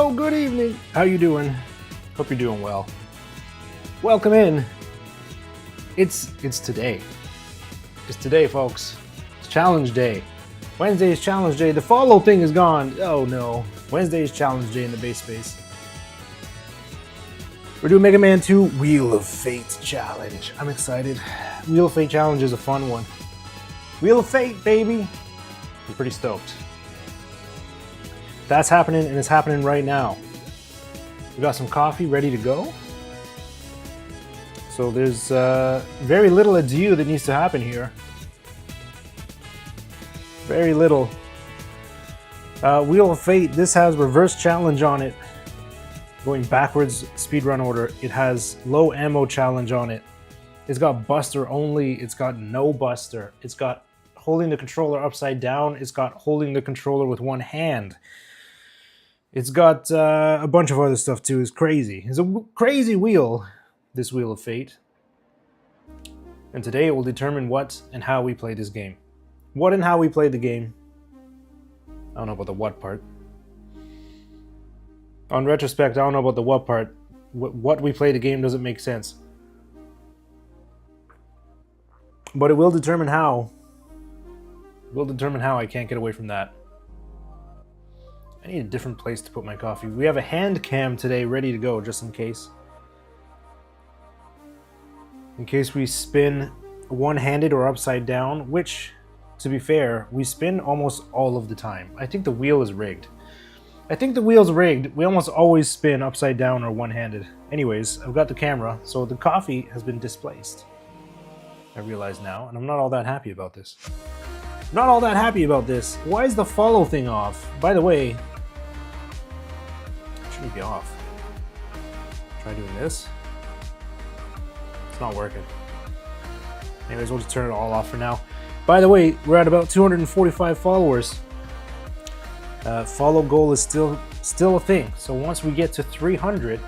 Hello, good evening. How you doing? Hope you're doing well. Welcome in. It's today. It's today, folks. It's challenge day. Wednesday is challenge day. The follow thing is gone. Oh no. Wednesday is challenge day in the base space. We're doing Mega Man 2 Wheel of Fate challenge. I'm excited. Wheel of Fate challenge is a fun one. Wheel of Fate, baby. I'm pretty stoked. That's happening, and it's happening right now. We got some coffee ready to go. So there's very little ado that needs to happen here. Very little. Wheel of Fate, this has reverse challenge on it. Going backwards speedrun order. It has low ammo challenge on it. It's got buster only. It's got no buster. It's got holding the controller upside down. It's got holding the controller with one hand. It's got a bunch of other stuff too. It's crazy. It's a crazy wheel, this Wheel of Fate. And today it will determine what and how we play this game. What and how we play the game. I don't know about the what part. On retrospect, I don't know about the what part. What we play the game doesn't make sense. But it will determine how. It will determine how. I can't get away from that. I need a different place to put my coffee. We have a hand cam today ready to go, just in case. In case we spin one-handed or upside down, which, to be fair, we spin almost all of the time. I think the wheel is rigged. I think the wheel's rigged. We almost always spin upside down or one-handed. Anyways, I've got the camera, so the coffee has been displaced. I realize now, and I'm not all that happy about this. Not all that happy about this. Why is the follow thing off? By the way, it shouldn't be off. Try doing this. It's not working. Anyways, we'll just turn it all off for now. By the way, we're at about 245 followers. Follow goal is still a thing. So once we get to 300,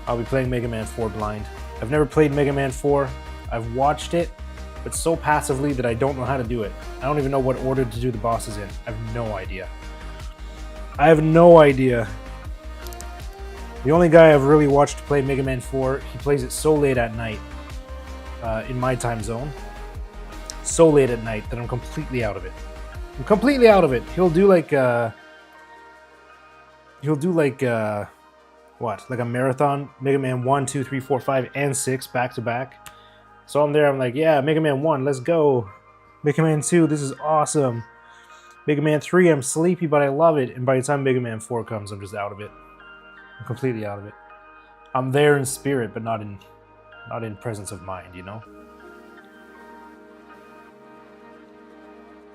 I'll be playing Mega Man 4 blind. I've never played Mega Man 4. I've watched it, but so passively that I don't know how to do it. I don't even know what order to do the bosses in. I have no idea. I have no idea. The only guy I've really watched play Mega Man 4, he plays it so late at night in my time zone. So late at night that I'm completely out of it. I'm completely out of it. He'll do like what? Like a marathon, Mega Man 1, 2, 3, 4, 5, and 6 back to back. So I'm there, I'm like, yeah, Mega Man 1, let's go. Mega Man 2, this is awesome. Mega Man 3, I'm sleepy, but I love it. And by the time Mega Man 4 comes, I'm just out of it. I'm completely out of it. I'm there in spirit, but not in presence of mind, you know?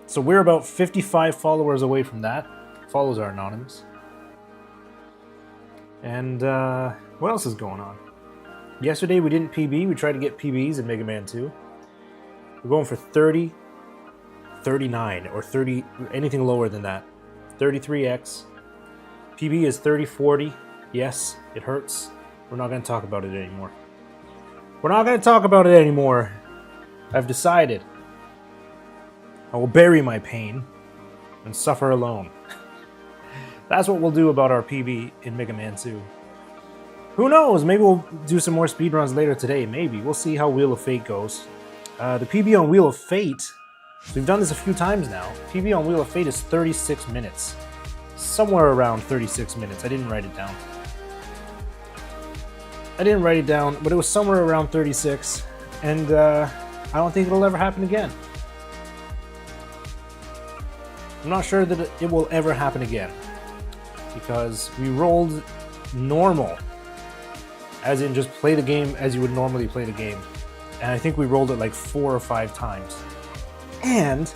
So we're about 55 followers away from that. Follows are anonymous. And what else is going on? Yesterday we didn't PB. We tried to get PBs in Mega Man 2. We're going for 30, 39, or 30, anything lower than that. 33x. PB is 30, 40. Yes, it hurts. We're not going to talk about it anymore. We're not going to talk about it anymore. I've decided. I will bury my pain and suffer alone. That's what we'll do about our PB in Mega Man 2. Who knows? Maybe we'll do some more speedruns later today. Maybe. We'll see how Wheel of Fate goes. The PB on Wheel of Fate, so we've done this a few times now. PB on Wheel of Fate is 36 minutes. Somewhere around 36 minutes. I didn't write it down. I didn't write it down, but it was somewhere around 36. And I don't think it'll ever happen again. I'm not sure that it will ever happen again. Because we rolled normal. As in just play the game as you would normally play the game. And I think we rolled it like 4 or 5 times. And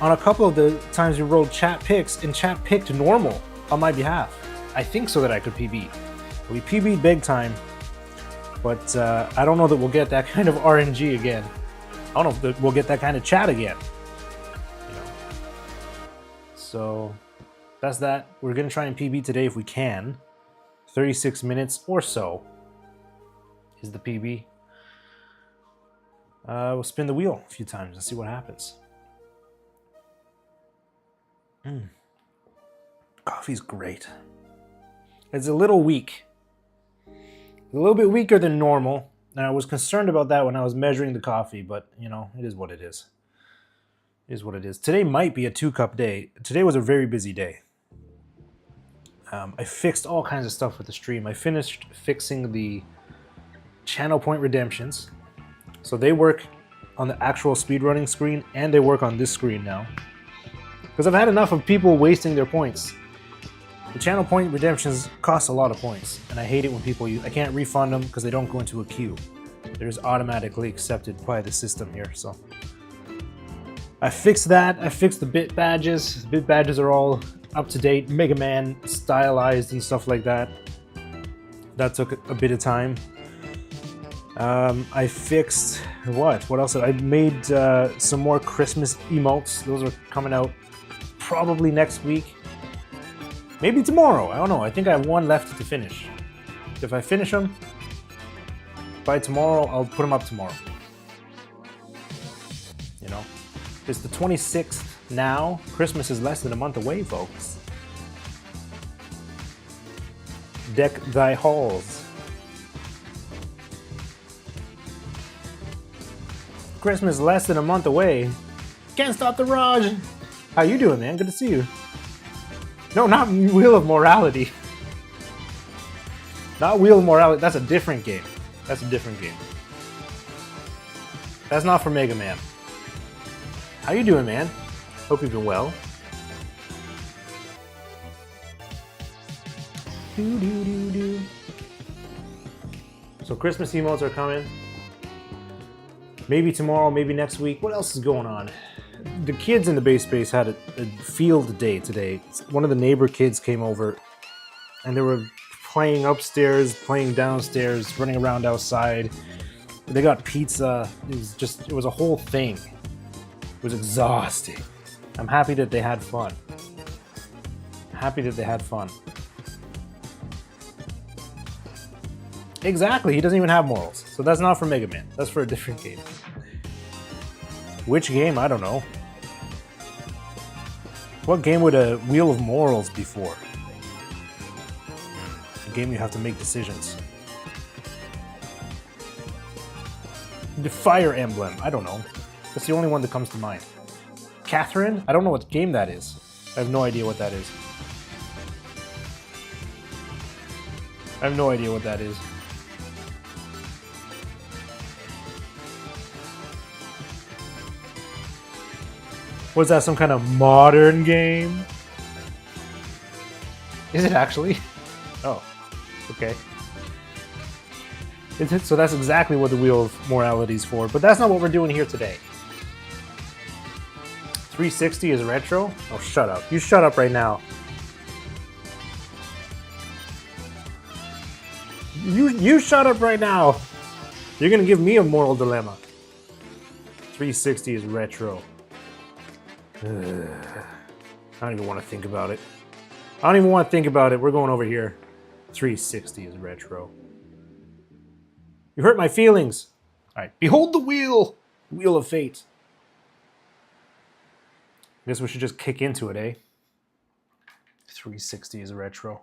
on a couple of the times we rolled chat picks, and chat picked normal on my behalf. I think so that I could PB. We PB'd big time, but I don't know that we'll get that kind of RNG again. I don't know if we'll get that kind of chat again. You know. So that's that. We're gonna try and PB today if we can. 36 minutes or so is the PB. We'll spin the wheel a few times and see what happens. Coffee's great. It's a little weak. A little bit weaker than normal. And I was concerned about that when I was measuring the coffee, but you know, it is what it is. It is what it is. Today might be a 2-cup day. Today was a very busy day. I fixed all kinds of stuff with the stream. I finished fixing the channel point redemptions. So they work on the actual speedrunning screen and they work on this screen now. Because I've had enough of people wasting their points. The channel point redemptions cost a lot of points, and I hate it when people use. I can't refund them because they don't go into a queue. They're just automatically accepted by the system here. So I fixed that. I fixed the bit badges. The bit badges are all up to date, Mega Man stylized and stuff like that. That took a bit of time. I fixed what? What else? I made some more Christmas emotes. Those are coming out probably next week. Maybe tomorrow. I don't know. I think I have one left to finish. If I finish them by tomorrow, I'll put them up tomorrow. You know, it's the 26th now. Christmas is less than a month away, folks. Deck thy halls. Christmas is less than a month away. Can't stop the Raj. How you doing, man? Good to see you. No, not Wheel of Morality. Not Wheel of Morality. That's a different game. That's a different game. That's not for Mega Man. How you doing, man? Hope you've been well. So Christmas emotes are coming. Maybe tomorrow, maybe next week. What else is going on? The kids in the base space had a field day today. One of the neighbor kids came over and they were playing upstairs, playing downstairs, running around outside. They got pizza. It was a whole thing. It was exhausting. I'm happy that they had fun. Happy that they had fun. Exactly, he doesn't even have morals. So that's not for Mega Man. That's for a different game. Which game? I don't know. What game would a Wheel of Morals be for? A game you have to make decisions. The Fire Emblem. I don't know. That's the only one that comes to mind. Catherine? I don't know what game that is. I have no idea what that is. I have no idea what that is. Was that some kind of modern game? Is it actually? Oh, okay. So that's exactly what the Wheel of Morality is for, but that's not what we're doing here today. 360 is retro? Oh, shut up. You shut up right now. You shut up right now. You're gonna give me a moral dilemma. 360 is retro. I don't even want to think about it. I don't even want to think about it. We're going over here. 360 is retro. You hurt my feelings. All right. Behold the wheel. Wheel of fate. I guess we should just kick into it, eh? 360 is retro.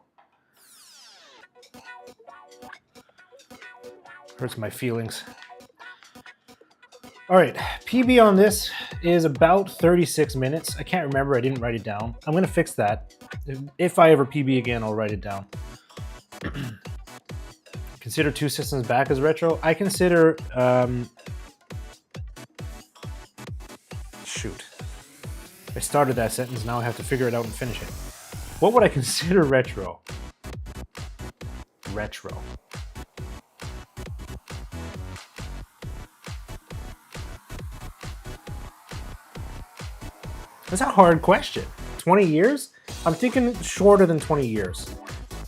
Hurts my feelings. All right, PB on this is about 36 minutes. I can't remember, I didn't write it down. I'm gonna fix that. If I ever PB again, I'll write it down. Consider Two Systems back as retro. I consider, shoot. I started that sentence, now I have to figure it out and finish it. What would I consider retro? Retro. That's a hard question. 20 years? I'm thinking shorter than 20 years.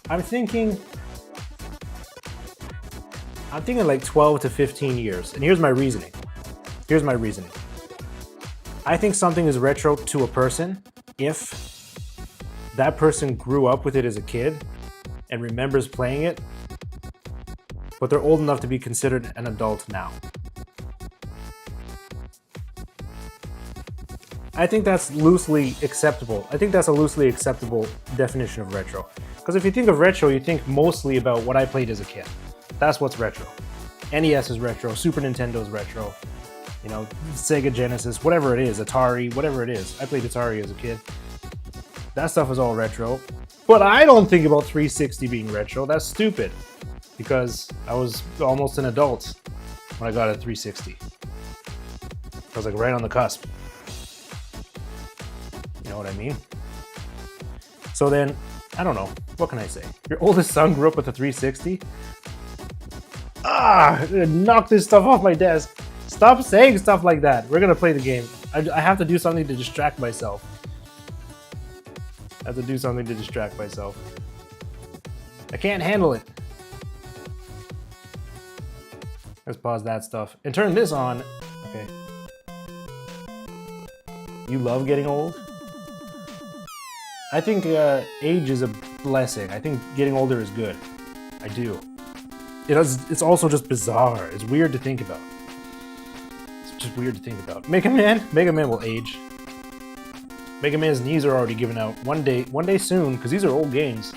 I'm thinking like 12 to 15 years. And here's my reasoning. Here's my reasoning. I think something is retro to a person if that person grew up with it as a kid and remembers playing it, but they're old enough to be considered an adult now. I think that's loosely acceptable. I think that's a loosely acceptable definition of retro. Because if you think of retro, you think mostly about what I played as a kid. That's what's retro. NES is retro, Super Nintendo is retro, you know, Sega Genesis, whatever it is, Atari, whatever it is. I played Atari as a kid. That stuff is all retro. But I don't think about 360 being retro. That's stupid. Because I was almost an adult when I got a 360. I was like right on the cusp. You know what I mean? So then, I don't know. What can I say? Your oldest son grew up with a 360? Ah! Knock this stuff off my desk. Stop saying stuff like that. We're gonna play the game. I have to do something to distract myself. I can't handle it. Let's pause that stuff and turn this on. Okay. You love getting old? I think age is a blessing. I think getting older is good. I do. It's also just bizarre. It's weird to think about. It's just weird to think about. Mega Man will age. Mega Man's knees are already giving out. One day soon, because these are old games.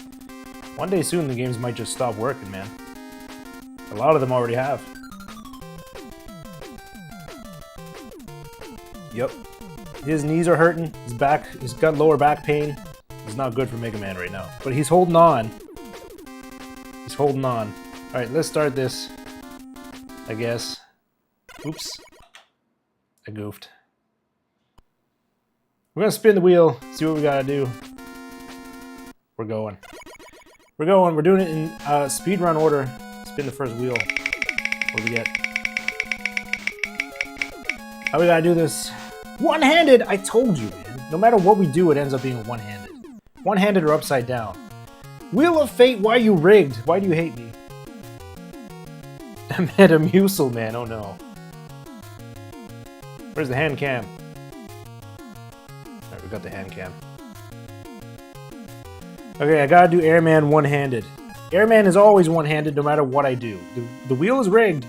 One day soon, the games might just stop working, man. A lot of them already have. Yep. His knees are hurting. His back, he's got lower back pain. It's not good for Mega Man right now. But he's holding on. He's holding on. Alright, let's start this. I guess. Oops. I goofed. We're gonna spin the wheel, see what we gotta do. We're going. We're doing it in speedrun order. Spin the first wheel. What do we get? How we gotta do this? One-handed! I told you, man. No matter what we do, it ends up being one-handed. One-handed or upside down. Wheel of Fate, why are you rigged? Why do you hate me? Metamucil, man, oh no. Where's the hand cam? Alright, we got the hand cam. Okay, I gotta do Airman one-handed. Airman is always one-handed no matter what I do. The wheel is rigged.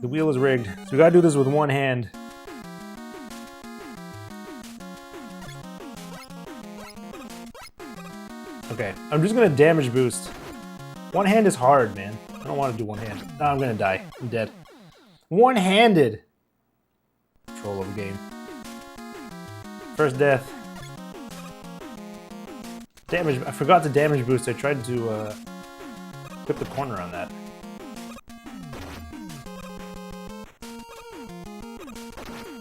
The wheel is rigged. So we gotta do this with one hand. Okay, I'm just gonna damage boost. One hand is hard, man. I don't want to do one hand. No, I'm gonna die. I'm dead. One-handed! Control of the game. First death. Damage. I forgot to damage boost. I tried to clip the corner on that.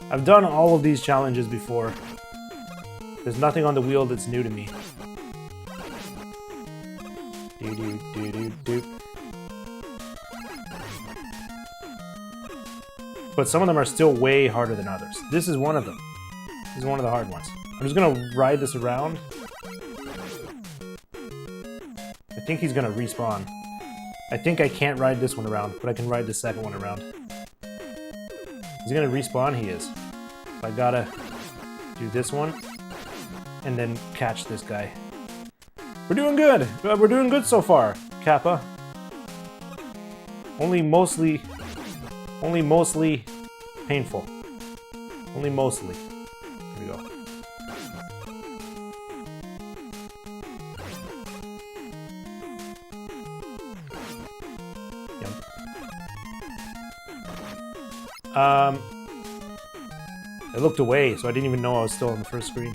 I've done all of these challenges before. There's nothing on the wheel that's new to me. But some of them are still way harder than others. This is one of them. This is one of the hard ones. I'm just gonna ride this around. I think he's gonna respawn. I think I can't ride this one around, but I can ride the second one around. He's gonna respawn, he is. I gotta do this one, and then catch this guy. We're doing good! We're doing good so far, Kappa. Only mostly painful. Only mostly. Here we go. Yep. I looked away, so I didn't even know I was still on the first screen.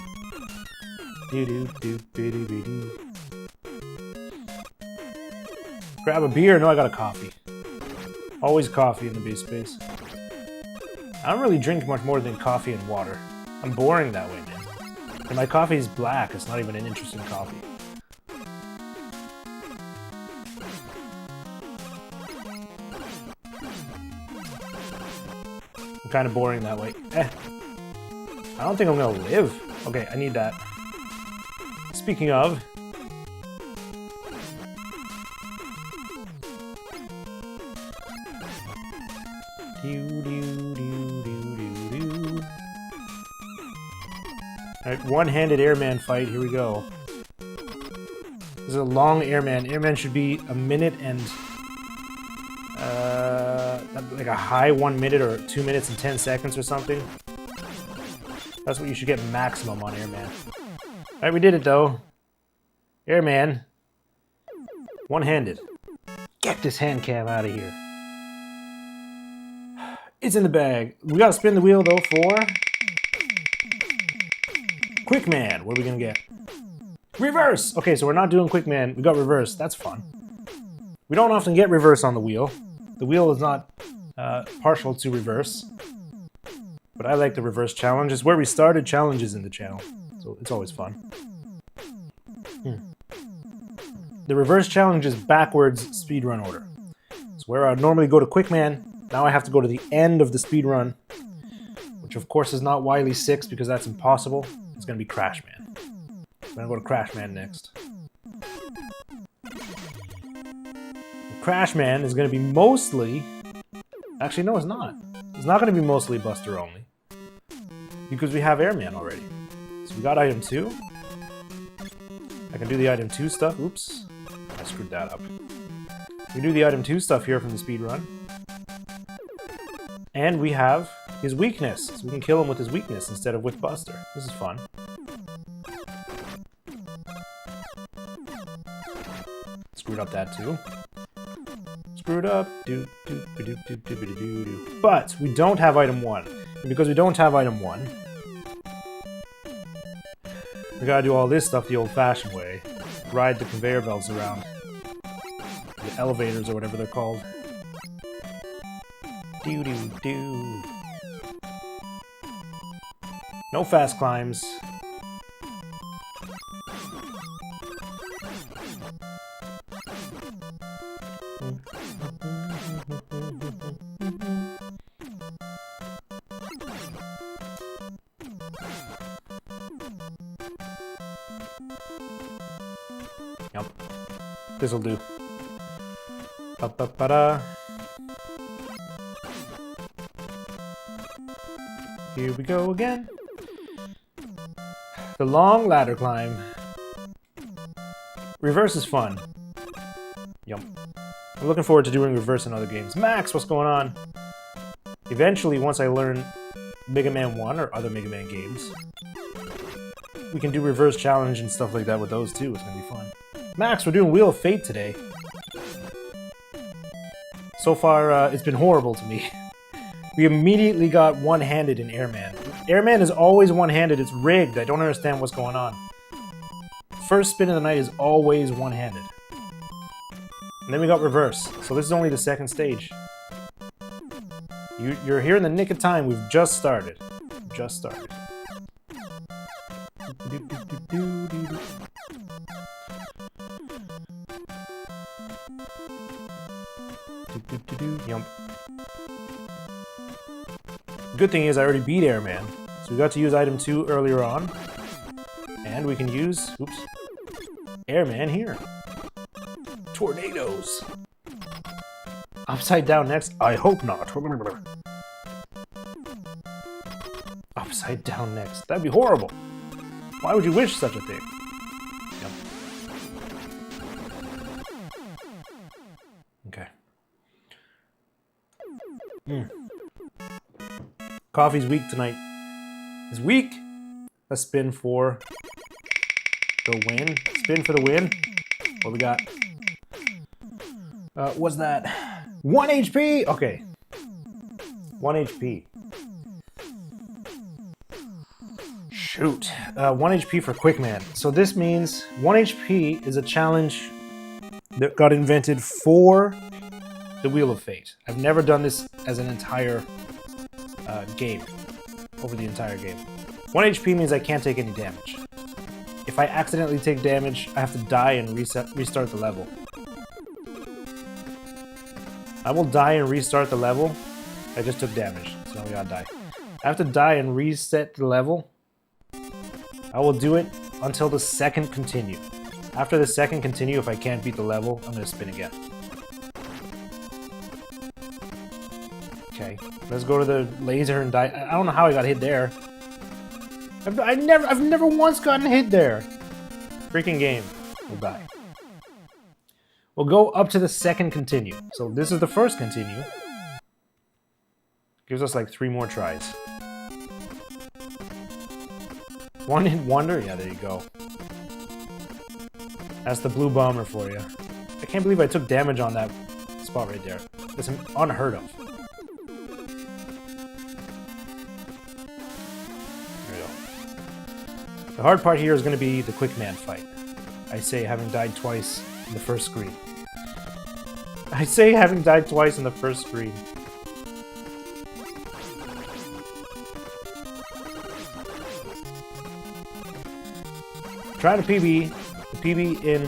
Grab a beer? No, I got a coffee. Always coffee in the base space. I don't really drink much more than coffee and water. I'm boring that way, man. And my coffee is black. It's not even an interesting coffee. I'm kind of boring that way. I don't think I'm gonna live. Okay, I need that. Speaking of... Alright, one-handed airman fight, here we go. This is a long airman. Airman should be a minute and... like a high 1 minute or 2 minutes and 10 seconds or something. That's what you should get maximum on Airman. Alright, we did it though. Airman. One-handed. Get this hand cam out of here. It's in the bag. We gotta spin the wheel though for... Quick Man. What are we gonna get? Reverse! Okay, so we're not doing Quick Man. We got reverse. That's fun. We don't often get reverse on the wheel. The wheel is not partial to reverse. But I like the reverse challenge. It's where we started challenges in the channel. So it's always fun. The reverse challenge is backwards speedrun order. It's where I'd normally go to Quick Man. Now I have to go to the end of the speedrun. Which of course is not Wily 6 because that's impossible. It's going to be Crash Man. I'm going to go to Crash Man next. Crash Man is going to be mostly... Actually, no, it's not. It's not going to be mostly Buster only. Because we have Airman already. So we got item 2. I can do the item 2 stuff. Oops. I screwed that up. We do the item 2 stuff here from the speedrun. And we have his weakness. So we can kill him with his weakness instead of with Buster. This is fun. Screwed up that too. Screwed up. But we don't have item 1. And because we don't have item 1, we gotta do all this stuff the old-fashioned way. Ride the conveyor belts around. The elevators or whatever they're called. Do-do-do. No fast climbs. Yep. This'll do. Ba-ba-ba-da. Here we go again. The long ladder climb. Reverse is fun. Yum. I'm looking forward to doing reverse in other games. Max, what's going on? Eventually, once I learn Mega Man 1 or other Mega Man games, we can do reverse challenge and stuff like that with those too. It's gonna be fun. Max, we're doing Wheel of Fate today. So far, it's been horrible to me. We immediately got one-handed in Airman. Airman is always one-handed. It's rigged. I don't understand what's going on. First spin of the night is always one-handed. And then we got reverse. So this is only the second stage. You're here in the nick of time. We've just started. Just started. Yum. Good thing is I already beat Airman, so we got to use item 2 earlier on, and we can use, oops, Airman here. Tornadoes. Upside down next? I hope not. Upside down next. That'd be horrible. Why would you wish such a thing? Yep. Okay. Coffee's weak tonight. Is weak? Let's spin for the win. Spin for the win. What we got? What's that? 1 HP? Okay. 1 HP. Shoot. 1 HP for Quick Man. So this means 1 HP is a challenge that got invented for the Wheel of Fate. I've never done this as an entire game. Over the entire game. 1 HP means I can't take any damage. If I accidentally take damage, I have to die and restart the level. I will die and restart the level. I just took damage, so now we gotta die. I have to die and reset the level. I will do it until the second continue. After the second continue, if I can't beat the level, I'm gonna spin again. Okay, let's go to the laser and die. I don't know how I got hit there. I've never once gotten hit there. Freaking game. We'll die. We'll go up to the second continue. So this is the first continue. Gives us like 3 more tries. One hit wonder? Yeah, there you go. That's the blue bomber for you. I can't believe I took damage on that spot right there. That's unheard of. There we go. The hard part here is going to be the quick man fight. I say having died twice in the first screen. I say having died twice in the first screen. Try to PB. The PB in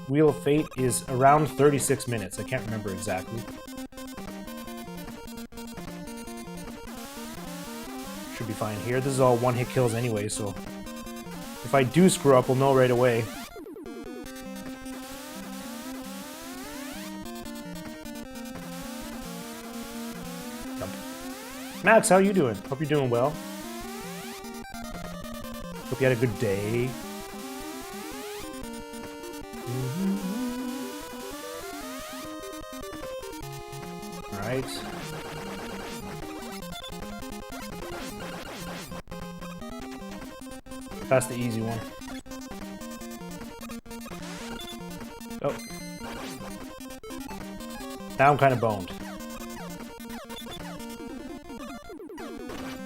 Wheel of Fate is around 36 minutes. I can't remember exactly. Should be fine here. This is all one-hit kills anyway, so if I do screw up, we'll know right away. Jump. Max, how you doing? Hope you're doing well. Hope you had a good day. Alright. That's the easy one. Oh. Now I'm kind of boned.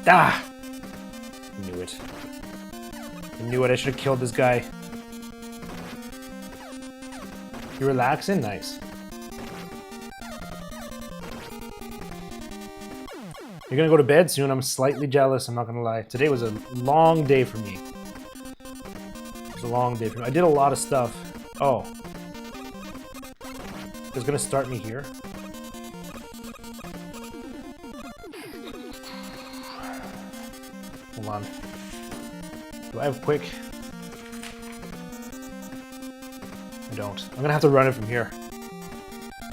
Ah! I knew it. I knew it. I should have killed this guy. You relaxing? Nice. You're gonna go to bed soon. I'm slightly jealous, I'm not gonna lie. Today was a long day for me. It was a long day for me. I did a lot of stuff. Oh. It's gonna start me here. Hold on. Do I have quick? I don't. I'm gonna have to run it from here.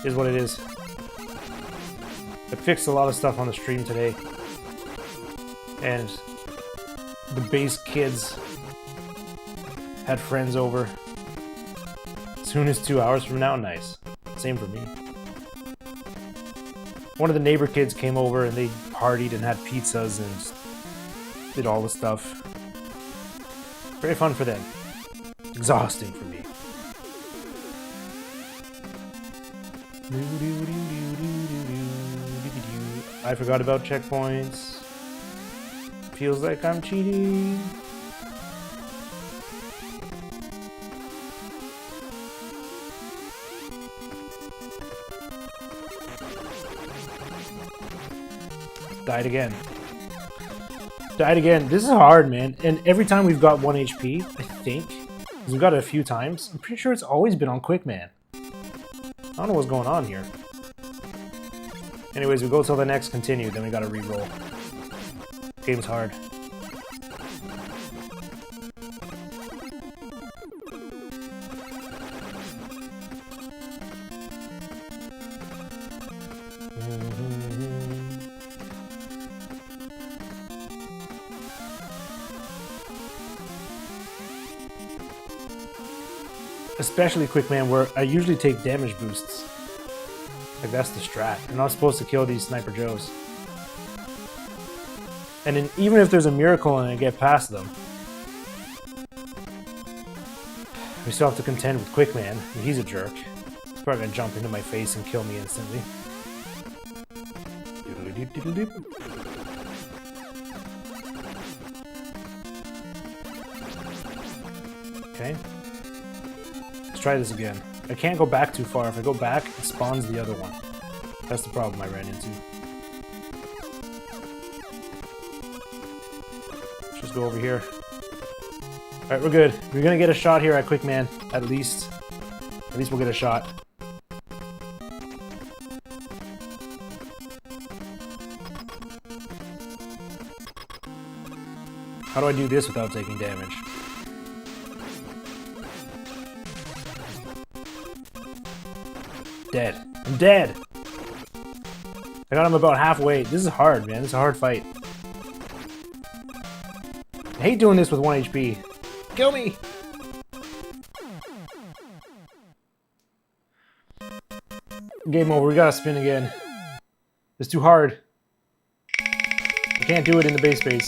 Here's what it is. I fixed a lot of stuff on the stream today. And the base kids had friends over. Soon as 2 hours from now, nice. Same for me. One of the neighbor kids came over and they partied and had pizzas and did all the stuff. Very fun for them. Exhausting for me. I forgot about checkpoints. Feels like I'm cheating. Died again. Died again. This is hard, man. And every time we've got 1 HP, I think, 'cause we've got it a few times, I'm pretty sure it's always been on Quick Man. I don't know what's going on here. Anyways, we go till the next continue, then we gotta re-roll. Game's hard. Especially Quick Man, where I usually take damage boosts. Like, that's the strat. You're not supposed to kill these Sniper Joes. And then, even if there's a miracle and I get past them, we still have to contend with Quick Man. And he's a jerk. He's probably gonna jump into my face and kill me instantly. Okay. Let's try this again. I can't go back too far. If I go back, it spawns the other one. That's the problem I ran into. Let's just go over here. Alright, we're good. We're gonna get a shot here at Quick Man, at least. At least we'll get a shot. How do I do this without taking damage? Dead. I'm dead! I got him about halfway. This is hard, man. This is a hard fight. I hate doing this with 1 HP. Kill me! Game over. We gotta spin again. It's too hard. I can't do it in the base space.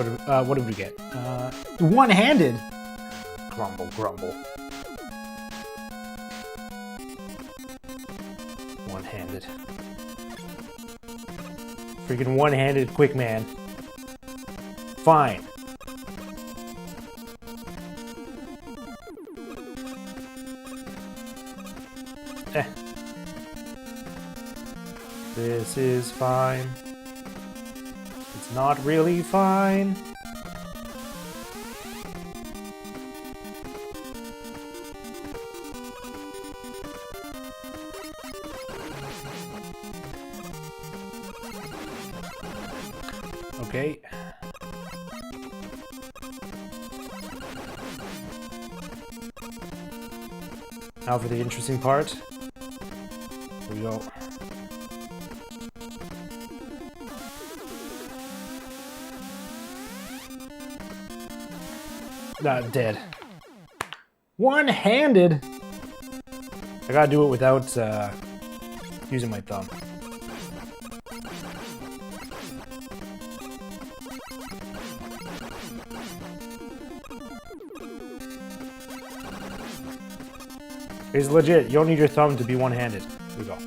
What did we get? One-handed. Grumble, grumble. One-handed. Freaking one-handed quick man. Fine. Eh. This is fine. It's not really fine. Okay. Now for the interesting part. Here we go. Not dead. One-handed. I gotta do it without using my thumb. It's legit. You don't need your thumb to be one-handed. Here we go.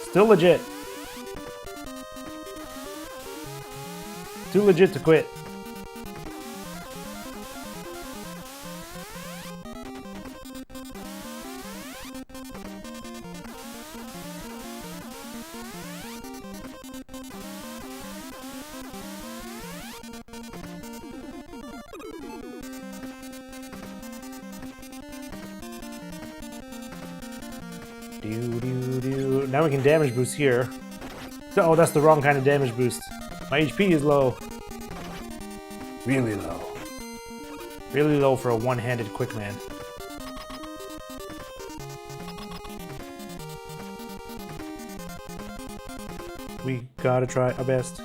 Still legit. Too legit to quit. Now we can damage boost here. Oh, that's the wrong kind of damage boost. My HP is low. Really low. Really low for a one-handed quick man. We gotta try our best.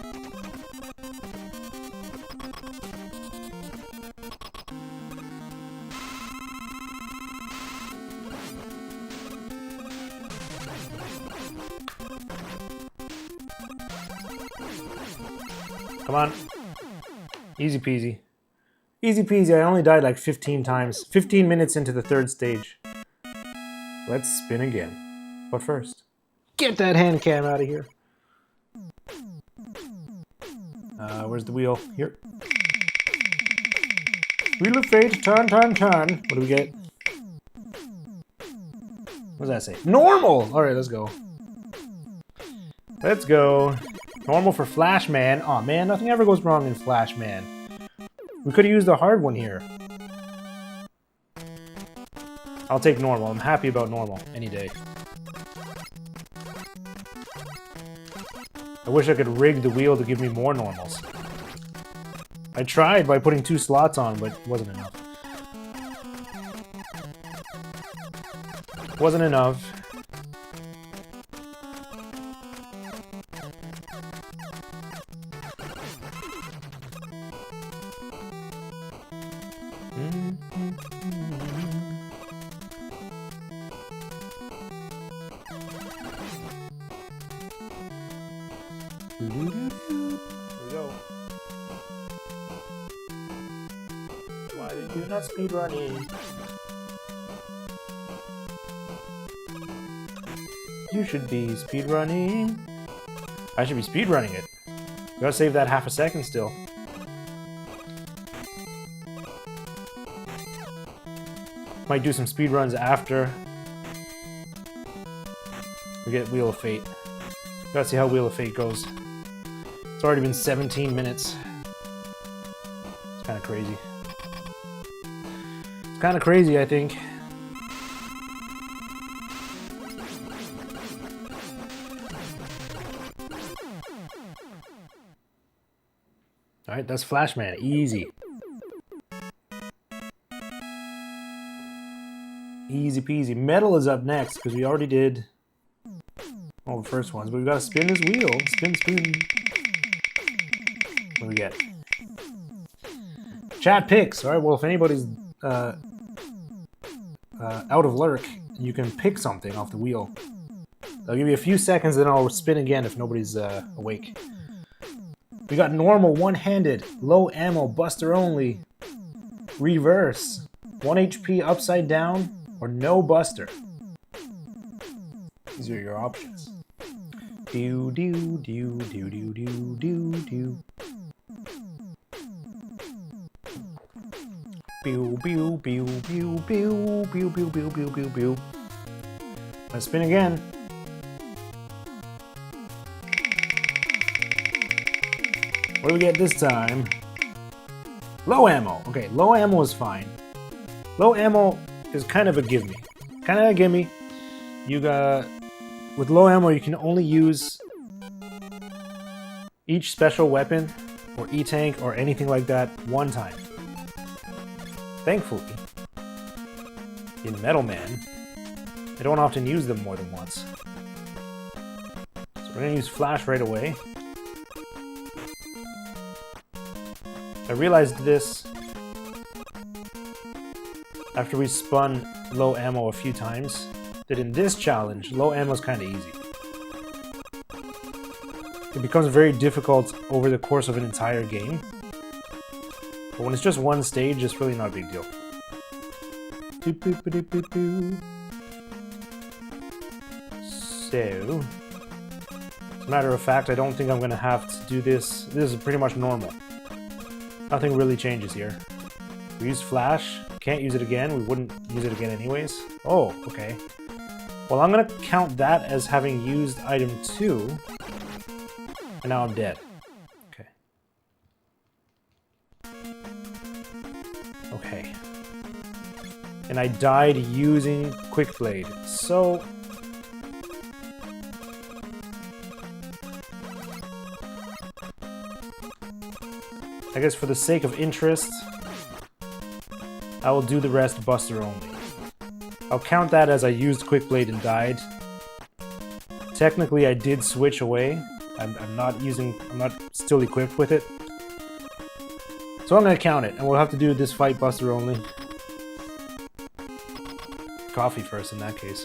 Come on. Easy peasy. Easy peasy. I only died like 15 times. 15 minutes into the third stage. Let's spin again. But first, get that hand cam out of here. Where's the wheel? Here. Wheel of fate, turn, turn, turn. What do we get? What does that say? Normal! Alright, let's go. Let's go. Normal for Flash Man. Aw, man, nothing ever goes wrong in Flash Man. We could have used a hard one here. I'll take normal. I'm happy about normal any day. I wish I could rig the wheel to give me more normals. I tried by putting 2 slots on, but it wasn't enough. Wasn't enough. Here we go. Why did you not speedrunning? You should be speedrunning. I should be speedrunning it. We gotta save that half a second still. Might do some speedruns after we get Wheel of Fate. Gotta see how Wheel of Fate goes. It's already been 17 minutes. It's kind of crazy. It's kind of crazy, I think. Alright, that's Flashman. Easy. Easy peasy. Metal is up next, because we already did all the first ones, but we gotta spin this wheel. Spin, spin. What do we get? Chat picks. Alright, well, if anybody's out of lurk, you can pick something off the wheel. I'll give you a few seconds, then I'll spin again if nobody's awake. We got normal, one-handed, low ammo, buster only, reverse, 1 HP upside down, or no buster. These are your options. Do do do do do do do do. Pew pew pew pew pew pew pew pew pew pew pew. Let's spin again. What do we get this time? Low ammo. Okay, low ammo is fine. Low ammo is kind of a gimme. Kind of a gimme. You got... With low ammo, you can only use each special weapon or E-tank or anything like that one time. Thankfully, in Metal Man, I don't often use them more than once. So we're gonna use Flash right away. I realized this after we spun low ammo a few times, that in this challenge, low ammo is kind of easy. It becomes very difficult over the course of an entire game. But when it's just one stage, it's really not a big deal. So, as a matter of fact, I don't think I'm going to have to do this. This is pretty much normal. Nothing really changes here. We used Flash. Can't use it again. We wouldn't use it again anyways. Oh, okay. Well, I'm going to count that as having used item 2. And now I'm dead. Okay. Okay. And I died using Quick Blade. So... I guess for the sake of interest, I will do the rest buster only. I'll count that as I used Quick Blade and died. Technically, I did switch away. I'm not still equipped with it. So I'm gonna count it, and we'll have to do this fight buster only. Coffee first in that case.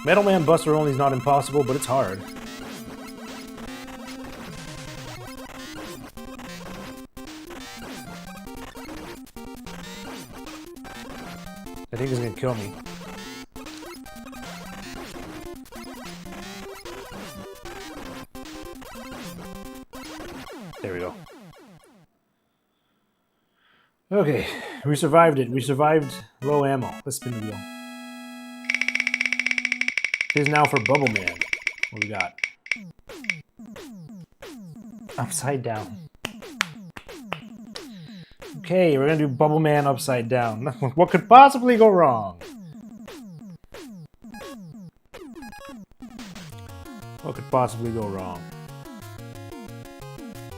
Metal Man buster only is not impossible, but it's hard. I think he's gonna kill me. There we go. Okay, we survived it. We survived low ammo. Let's spin the wheel. This is now for Bubble Man. What we got? Upside down. Okay, we're gonna do Bubble Man upside down. What could possibly go wrong? What could possibly go wrong?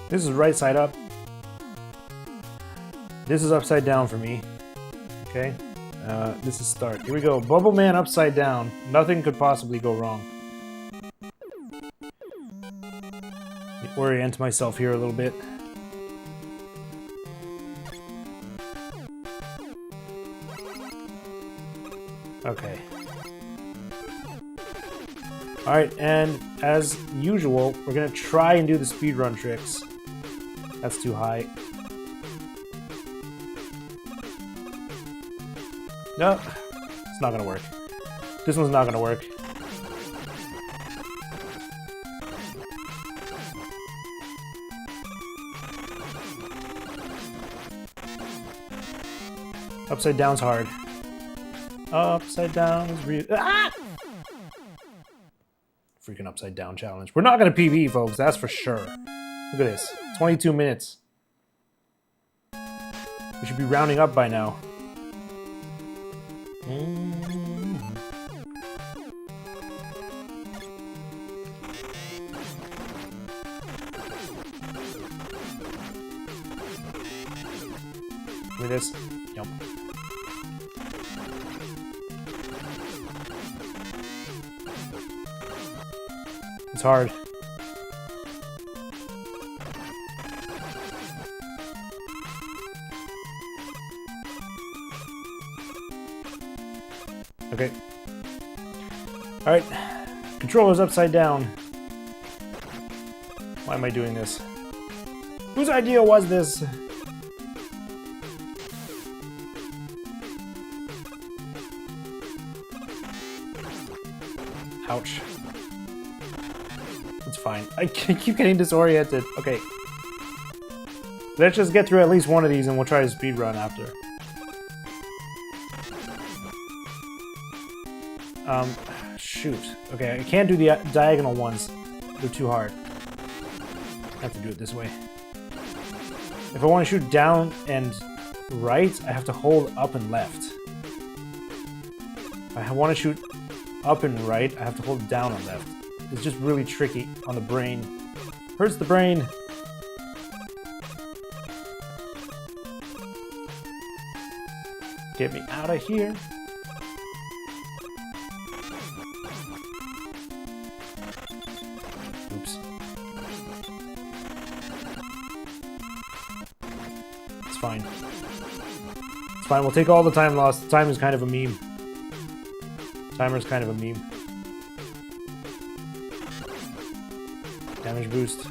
This is right side up. This is upside down for me. Okay, this is start. Here we go. Bubble Man upside down. Nothing could possibly go wrong. Let me orient myself here a little bit. Okay. Alright, and as usual, we're gonna try and do the speedrun tricks. That's too high. No, it's not gonna work. This one's not gonna work. Upside down's hard. Upside down is real. Ah! Freaking upside down challenge. We're not gonna PB, folks, that's for sure. Look at this. 22 minutes. We should be rounding up by now. Look at this. Yep. It's hard. Okay. Alright. Controller's upside down. Why am I doing this? Whose idea was this? Ouch. It's fine. I keep getting disoriented. Okay. Let's just get through at least one of these and we'll try to speedrun after. Shoot. Okay, I can't do the diagonal ones. They're too hard. I have to do it this way. If I want to shoot down and right, I have to hold up and left. If I want to shoot up and right, I have to hold down and left. It's just really tricky on the brain. Hurts the brain. Get me out of here. Oops. It's fine. It's fine, we'll take all the time lost. The time is kind of a meme. Timer's kind of a meme. Damage boost.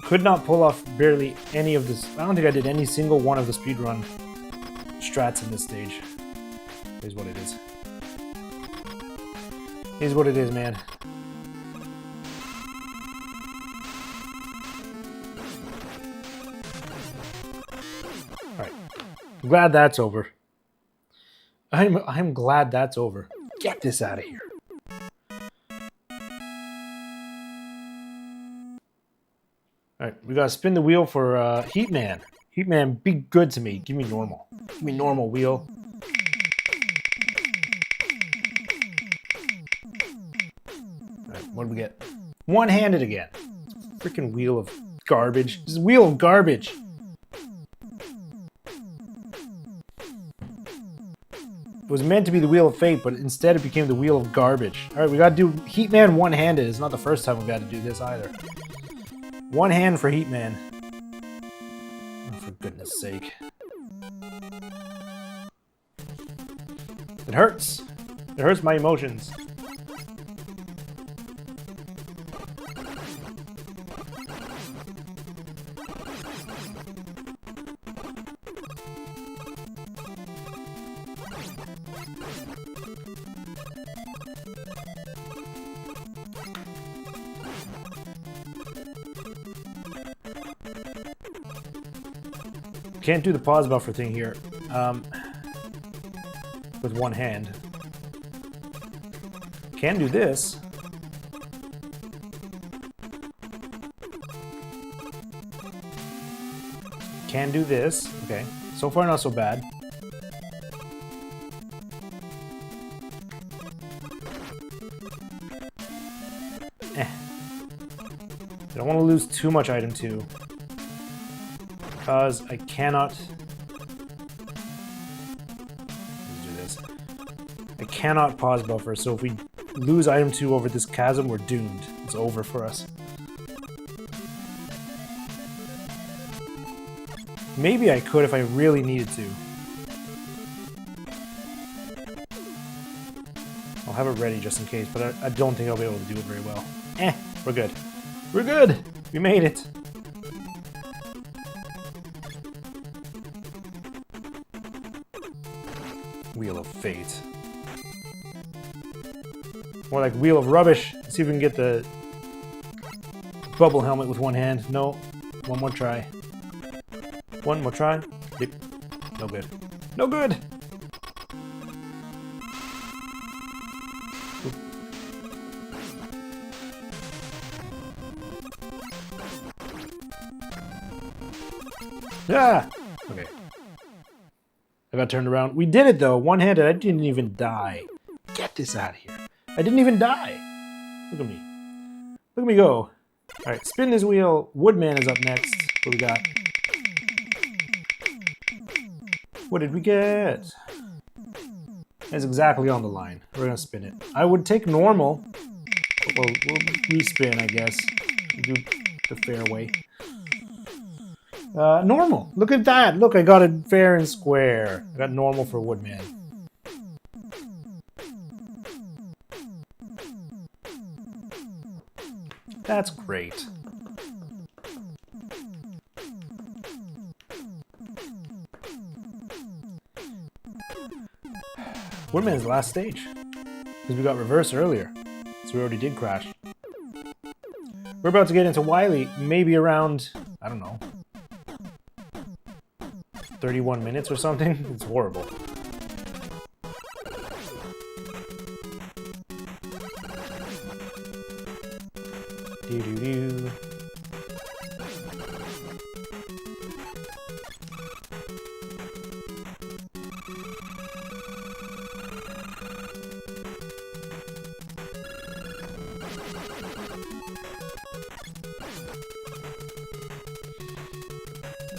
Could not pull off barely any of this. I don't think I did any single one of the speedrun strats in this stage. Here's what it is. Here's what it is, man. Alright. I'm glad that's over. I'm glad that's over. Get this out of here. Alright, we gotta spin the wheel for Heatman. Heatman, be good to me. Give me normal. Give me normal wheel. Alright, what do we get? One-handed again. Freaking wheel of garbage. This is wheel of garbage. It was meant to be the wheel of fate, but instead it became the wheel of garbage. Alright, we gotta do Heatman one-handed. It's not the first time we've got to do this either. One hand for Heatman. Oh, for goodness sake. It hurts. It hurts my emotions. Can't do the pause buffer thing here with one hand. Can do this. Can do this. Okay. So far, not so bad. I don't want to lose too much item 2. Because I cannot... Let's do this. I cannot pause buffer, so if we lose item 2 over this chasm, we're doomed. It's over for us. Maybe I could if I really needed to. I'll have it ready just in case, but I don't think I'll be able to do it very well. We're good. We're good! We made it! Wheel of Fate. More like Wheel of Rubbish. Let's see if we can get the bubble helmet with one hand. No. One more try. One more try. Yep. No good. No good! Ah! Okay. I got turned around. We did it though, one-handed. I didn't even die. Get this out of here. I didn't even die. Look at me. Look at me go. Alright, spin this wheel. Woodman is up next. What do we got? What did we get? That's exactly on the line. We're gonna spin it. I would take normal. we'll respin, I guess. Do the fair way. Normal. Look at that. Look, I got it fair and square. I got normal for Woodman. That's great. Woodman's the last stage. Because we got reverse earlier. So we already did crash. We're about to get into Wily, maybe around, I don't know, 31 minutes or something. It's horrible. Doo-doo-doo.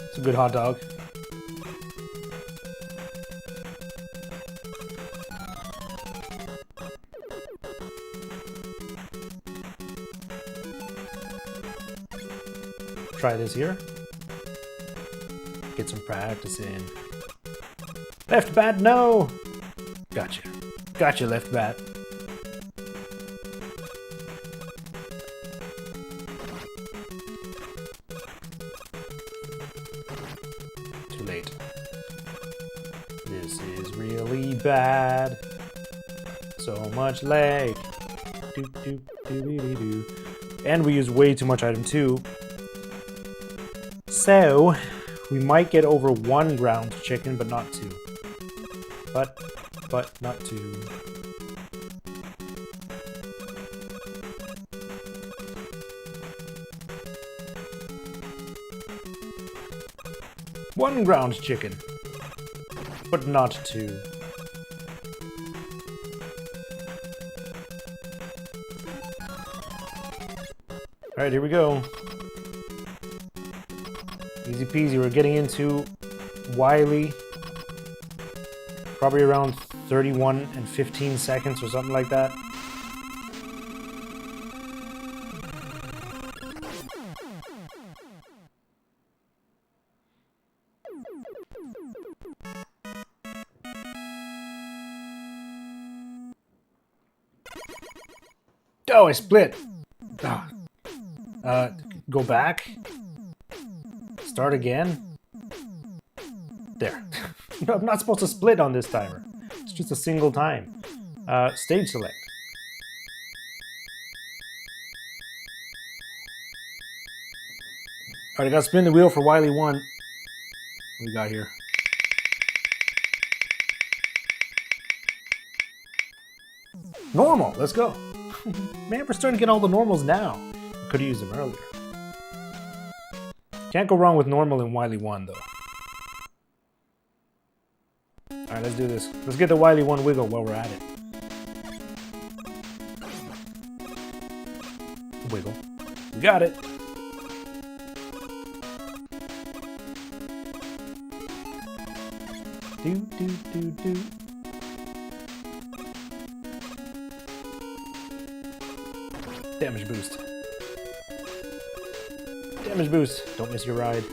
It's a good hot dog. Try this here. Get some practice in. Left bat, no! Gotcha. Gotcha, left bat. Too late. This is really bad. So much lag. Doo, doo, doo, doo, doo, doo. And we use way too much item 2. So, we might get over 1 ground chicken, but not 2. But not 2. One ground chicken, but not 2. Alright, here we go. Easy peasy, we're getting into Wily. Probably around 31 and 15 seconds or something like that. Oh, I split! Go back? Start again? There. I'm not supposed to split on this timer. It's just a single time. Stage select. Alright, I gotta spin the wheel for Wily 1. What we got here? Normal! Let's go! Man, we're starting to get all the normals now. Could have used them earlier. Can't go wrong with normal in Wily 1, though. Alright, let's do this. Let's get the Wily 1 wiggle while we're at it. Wiggle. We got it! Do, do, do, do. Damage boost. Damage boost. Don't miss your ride.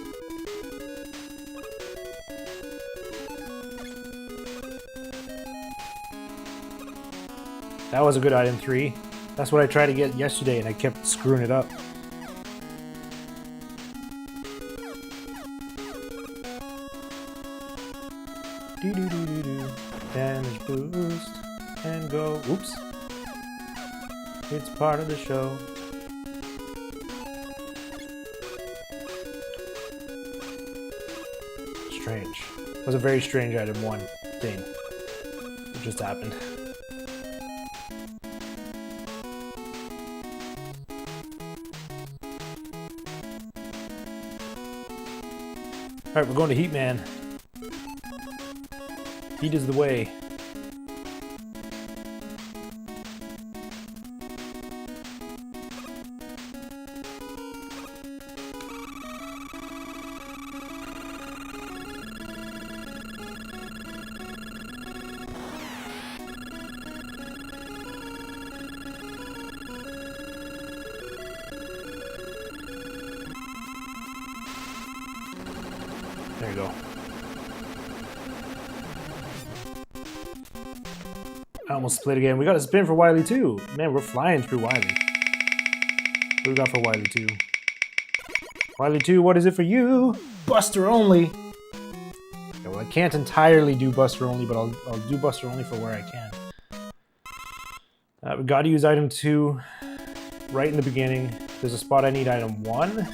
That was a good item 3. That's what I tried to get yesterday and I kept screwing it up. Do do do do do. Damage boost. And go. Oops. It's part of the show. Strange. It was a very strange item 1 thing. It just happened. Alright, we're going to Heat Man. Heat is the way. There you go. I almost split again. We got a spin for Wily too. Man, we're flying through Wily. What do we got for Wily 2? Wily 2, what is it for you? Buster only. Okay, well, I can't entirely do Buster only, but I'll do Buster only for where I can. We got to use item 2 right in the beginning. There's a spot I need item 1.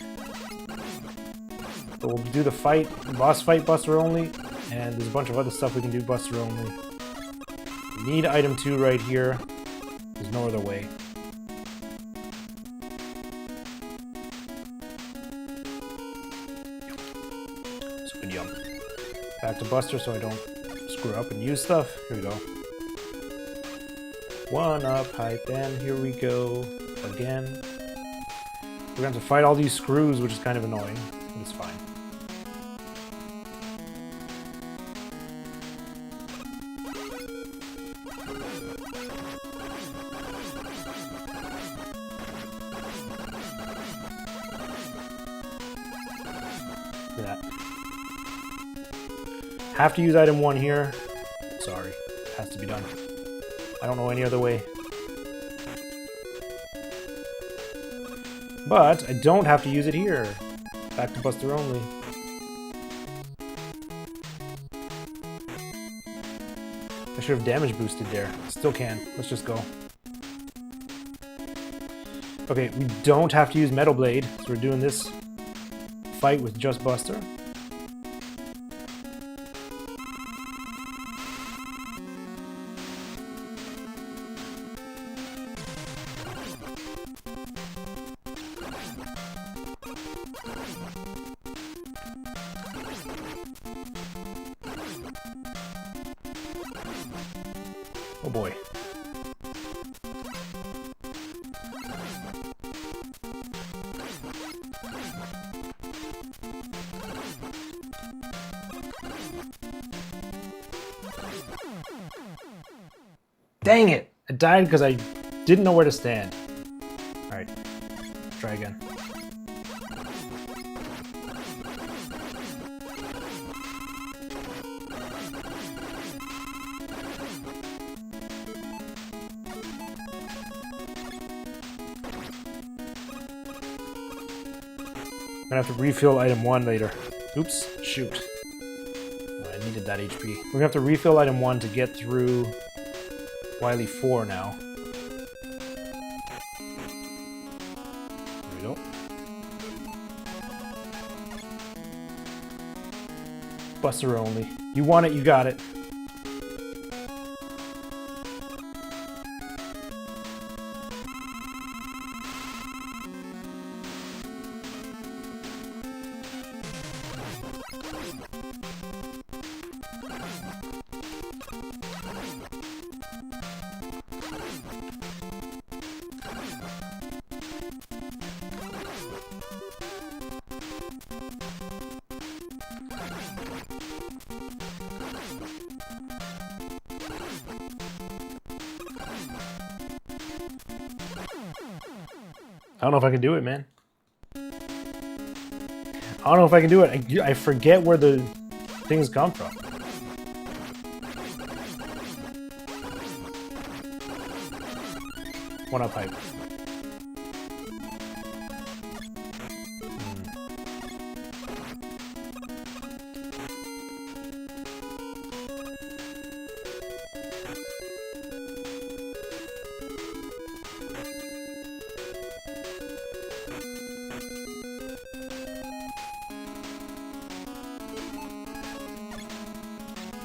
So we'll do the fight, boss fight Buster only, and there's a bunch of other stuff we can do Buster only. We need item 2 right here. There's no other way. So we jump back to Buster so I don't screw up and use stuff. Here we go. 1-up hype, and here we go again. We're going to have to fight all these screws, which is kind of annoying, but it's fine. Look at that. Have to use item 1 here. Sorry, has to be done. I don't know any other way. But I don't have to use it here. Back to Buster only. I should have damage boosted there. Still can. Let's just go. Okay, we don't have to use Metal Blade, so we're doing this fight with just Buster. Oh boy. Dang it! I died because I didn't know where to stand. Alright, try again. I'm gonna have to refill item 1 later. Oops, shoot. Oh, I needed that HP. We're gonna have to refill item 1 to get through Wily 4 now. There we go. Buster only. You want it, you got it. I don't know if I can do it, man. I don't know if I can do it. I forget where the things come from. One up hype.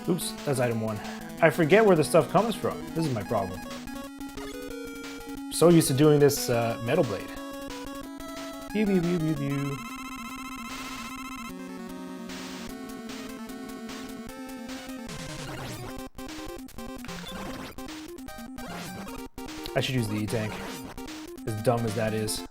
Oops, that's item 1. I forget where the stuff comes from. This is my problem. I'm so used to doing this Metal Blade. Pew, pew, pew, pew, pew. I should use the E-Tank. As dumb as that is.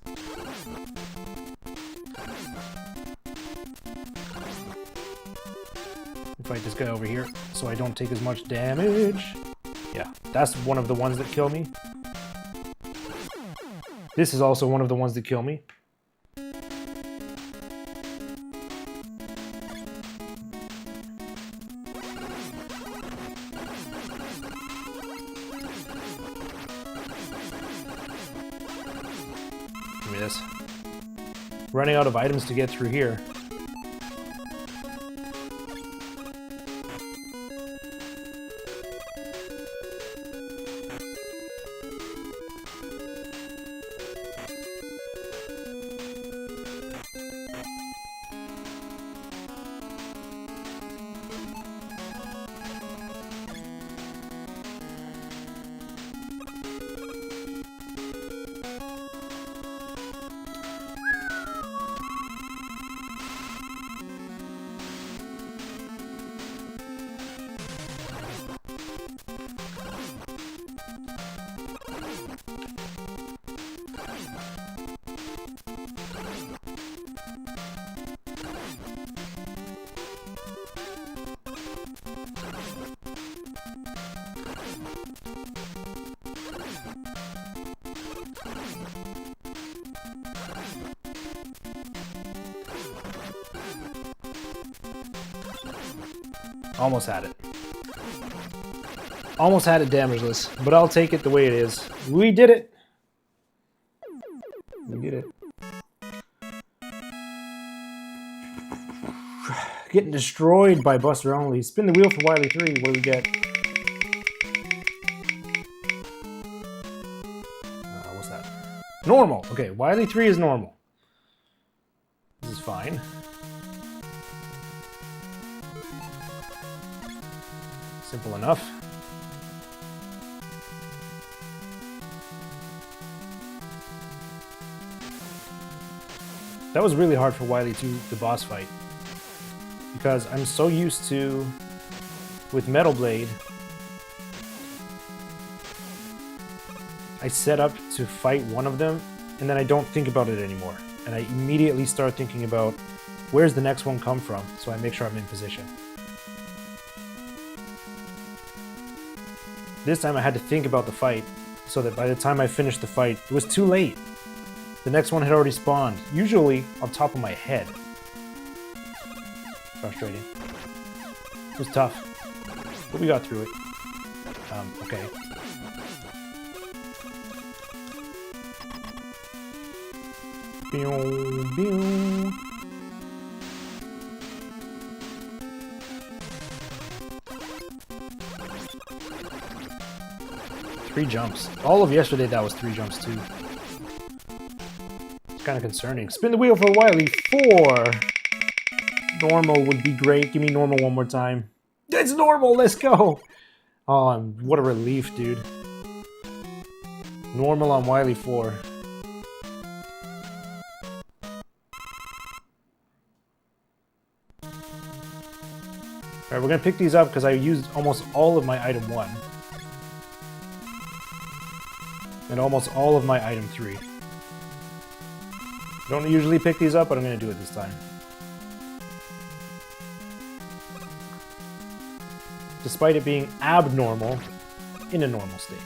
Fight this guy over here so I don't take as much damage. Yeah, that's one of the ones that kill me. This is also one of the ones that kill me. me this. Running out of items to get through here. Almost had it. Almost had it damageless, but I'll take it the way it is. We did it! We did it. Getting destroyed by Buster Only. Spin the wheel for Wily 3. What do we get? What's that? Normal! Okay, Wily 3 is normal. This is fine. Simple enough. That was really hard for Wily 2, the boss fight. Because I'm so used to, with Metal Blade, I set up to fight one of them, and then I don't think about it anymore. And I immediately start thinking about, where's the next one come from, so I make sure I'm in position. This time I had to think about the fight, so that by the time I finished the fight, it was too late. The next one had already spawned, usually on top of my head. Frustrating. It was tough, but we got through it. Okay. Boom, boom. Three jumps. All of yesterday, that was 3 jumps too. It's kind of concerning. Spin the wheel for Wily 4. Normal would be great. Give me normal one more time. It's normal. Let's go. Oh, what a relief, dude. Normal on Wily 4. Alright, we're going to pick these up because I used almost all of my item 1. And almost all of my item 3. Don't usually pick these up, but I'm going to do it this time. Despite it being abnormal in a normal stage.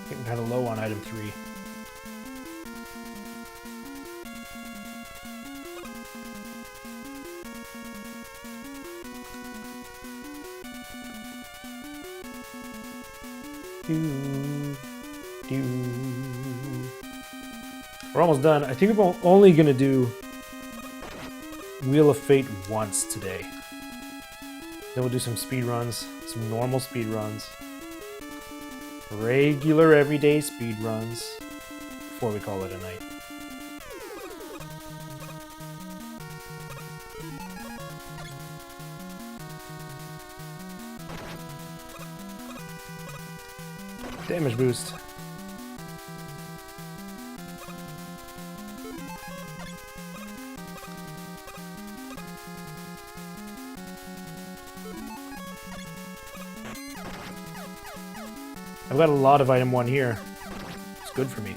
Getting kind of low on item 3. We're almost done. I think we're only gonna do Wheel of Fate once today. Then we'll do some speed runs, some normal speed runs, regular everyday speed runs before we call it a night. Damage boost. I've got a lot of item 1 here. It's good for me.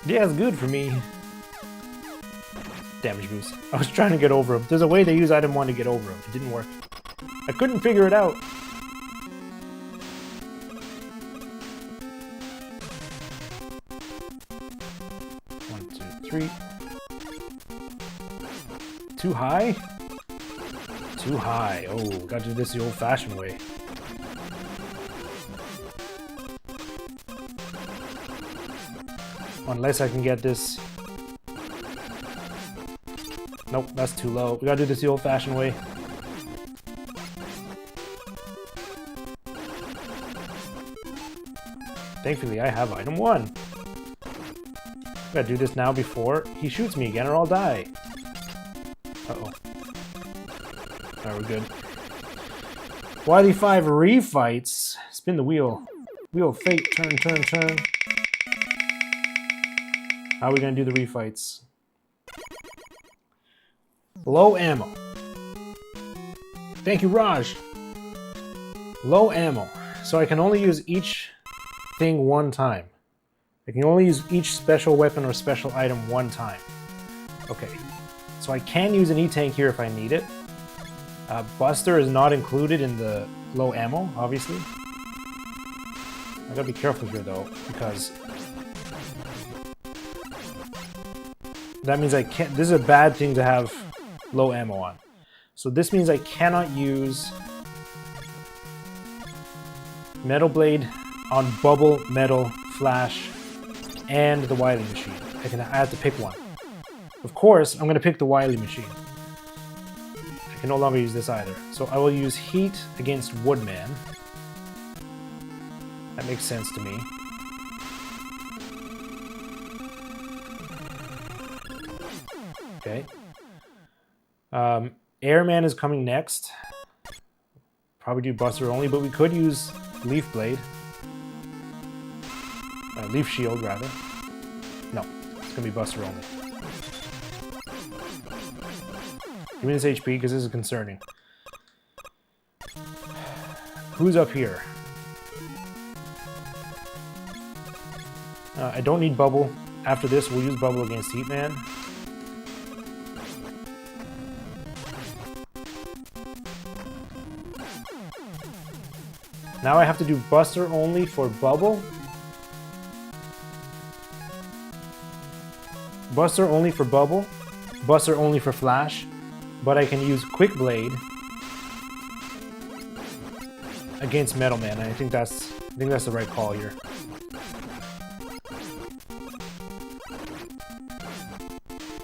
Yeah, it's good for me. Damage boost. I was trying to get over him. There's a way to use item 1 to get over him. It didn't work. I couldn't figure it out. One, two, three. Too high? Too high. Oh, gotta do this the old-fashioned way. Unless I can get this. Nope, that's too low. We gotta do this the old-fashioned way. Thankfully, I have item 1. Gotta do this now before he shoots me again or I'll die. Uh-oh. Alright, we're good. Wily 5 refights. Spin the wheel. Wheel of fate. Turn, turn, turn. How are we gonna do the refights? Low ammo. Thank you, Raj. Low ammo. So I can only use each thing one time. I can only use each special weapon or special item one time. Okay. So I can use an E-Tank here if I need it. Buster is not included in the low ammo, obviously. I gotta be careful here though, because that means I can't. This is a bad thing to have low ammo on. So this means I cannot use Metal Blade on Bubble, Metal, Flash, and the Wily Machine. I have to pick one. Of course, I'm going to pick the Wily Machine. I can no longer use this either. So I will use Heat against Woodman. That makes sense to me. Okay. Airman is coming next. Probably do Buster only, but we could use Leaf Blade. Leaf Shield, rather. No, it's gonna be Buster only. Give me this HP, because this is concerning. Who's up here? I don't need Bubble. After this, we'll use Bubble against Heatman. Now I have to do Buster only for Bubble. Buster only for Bubble. Buster only for Flash. But I can use Quick Blade against Metal Man. And I think that's the right call here.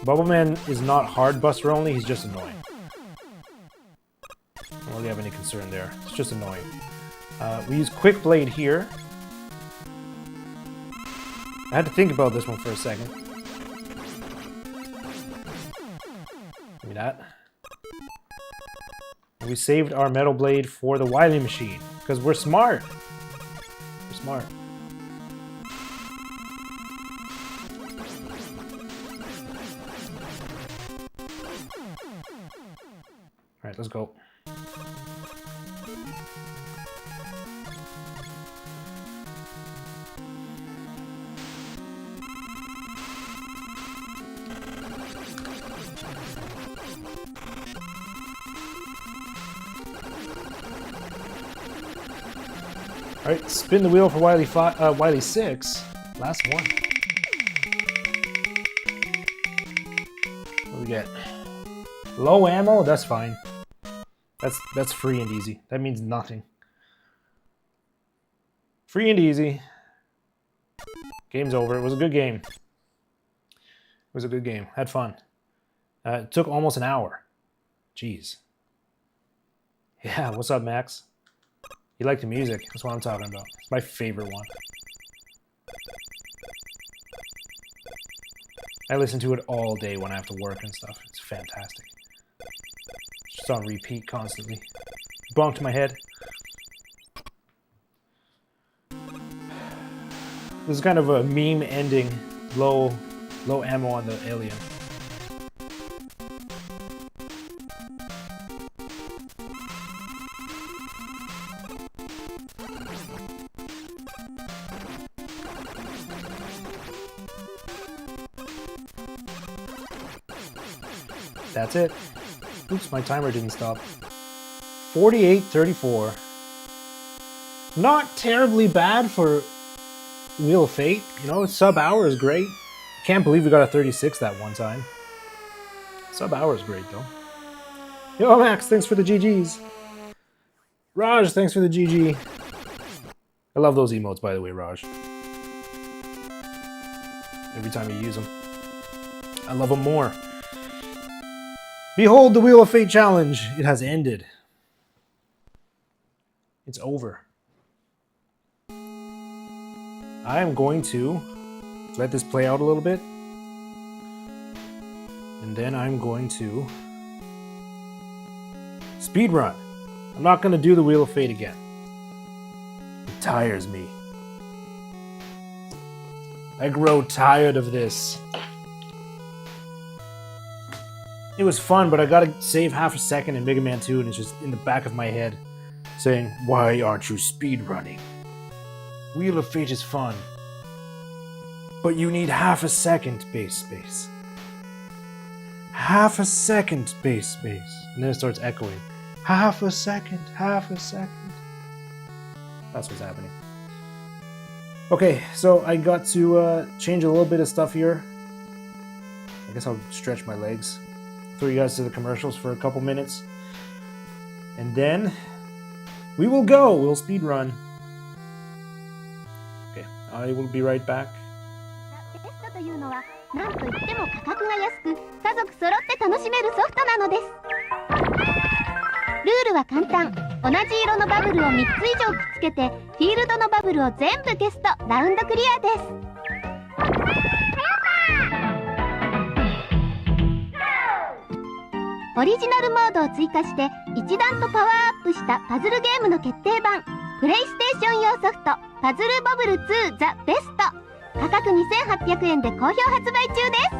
Bubble Man is not hard Buster only, he's just annoying. I don't really have any concern there. It's just annoying. We use Quick Blade here. I had to think about this one for a second. Give me that. And we saved our Metal Blade for the Wily Machine, because we're smart. We're smart. Alright, let's go. Alright, spin the wheel for Wily 6. Last one. What do we get? Low ammo? That's fine. That's free and easy. That means nothing. Free and easy. Game's over. It was a good game. It was a good game. Had fun. It took almost an hour. Jeez. Yeah, what's up, Max? You like the music. That's what I'm talking about. It's my favorite one. I listen to it all day when I have to work and stuff. It's fantastic. Just on repeat constantly. Bonked my head. This is kind of a meme ending. Low ammo on the alien. That's it. Oops, my timer didn't stop. 48-34. Not terribly bad for Wheel of Fate. You know, sub hour is great. Can't believe we got a 36 that one time. Sub hour is great though. Yo, Max, thanks for the GGs. Raj, thanks for the GG. I love those emotes, by the way, Raj. Every time you use them, I love them more. Behold the Wheel of Fate challenge. It has ended. It's over. I am going to let this play out a little bit. And then I'm going to speedrun. I'm not going to do the Wheel of Fate again. It tires me. I grow tired of this. It was fun, but I gotta save half a second in Mega Man 2 and it's just in the back of my head saying, why aren't you speedrunning? Wheel of Fate is fun. But you need half a second, base space. Half a second, base space. And then it starts echoing. Half a second, half a second. That's what's happening. Okay, so I got to change a little bit of stuff here. I guess I'll stretch my legs. Throw you guys to the commercials for a couple minutes. And then we will go. We'll speed run. Okay, I will be right back. というのは何といっても価格が安く家族揃って楽しめるソフトなのです。ルールは簡単。同じ色のバブルを3つ以上くっつけてフィールドのバブルを全部消すとラウンドクリアです。オリジナルモードを追加して一段とパワーアップしたパズルゲームの決定版プレイステーション用ソフトパズルバブル2ザ・ベスト価格2800円で好評発売中です。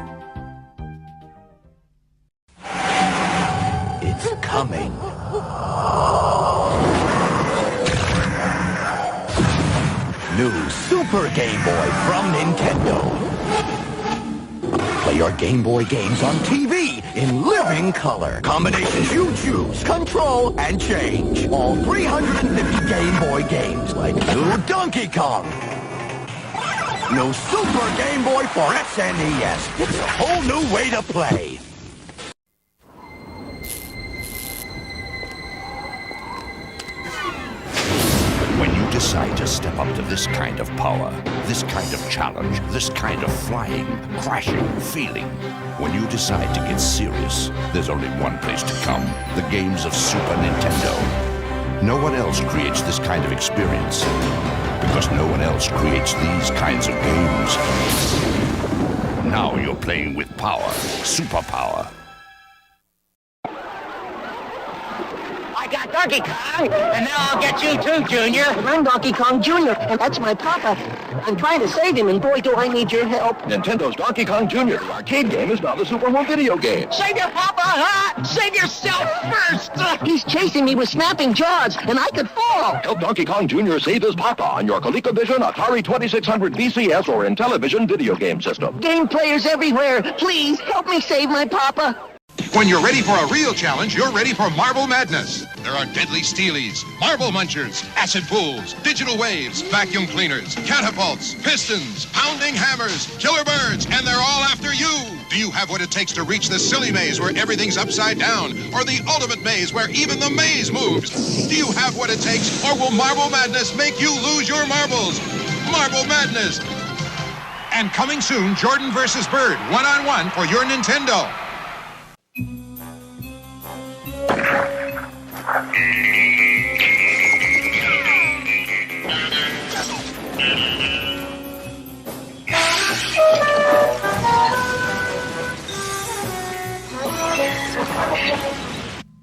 It's coming. New Super Game Boy from Nintendo. Play your Game Boy games on TV in living color. Combinations you choose, control, and change. All 350 Game Boy games like new Donkey Kong. New Super Game Boy for SNES. It's a whole new way to play. When you decide to step up to this kind of power, this kind of challenge, this kind of flying, crashing, feeling, when you decide to get serious, there's only one place to come, the games of Super Nintendo. No one else creates this kind of experience, because no one else creates these kinds of games. Now you're playing with power, superpower. I got Donkey Kong, and now I'll get you too, Junior. I'm Donkey Kong Jr., and that's my papa. I'm trying to save him, and boy, do I need your help. Nintendo's Donkey Kong Jr., the arcade game, is now the Super Home Video game. Save your papa, huh? Save yourself first! He's chasing me with snapping jaws, and I could fall. Help Donkey Kong Jr. save his papa on your ColecoVision, Atari 2600 VCS, or Intellivision video game system. Game players everywhere, please help me save my papa. When you're ready for a real challenge, you're ready for Marble Madness. There are deadly steelies, marble munchers, acid pools, digital waves, vacuum cleaners, catapults, pistons, pounding hammers, killer birds, and they're all after you. Do you have what it takes to reach the silly maze where everything's upside down, or the ultimate maze where even the maze moves? Do you have what it takes, or will Marble Madness make you lose your marbles? Marble Madness. And coming soon, Jordan versus Bird, one-on-one for your Nintendo.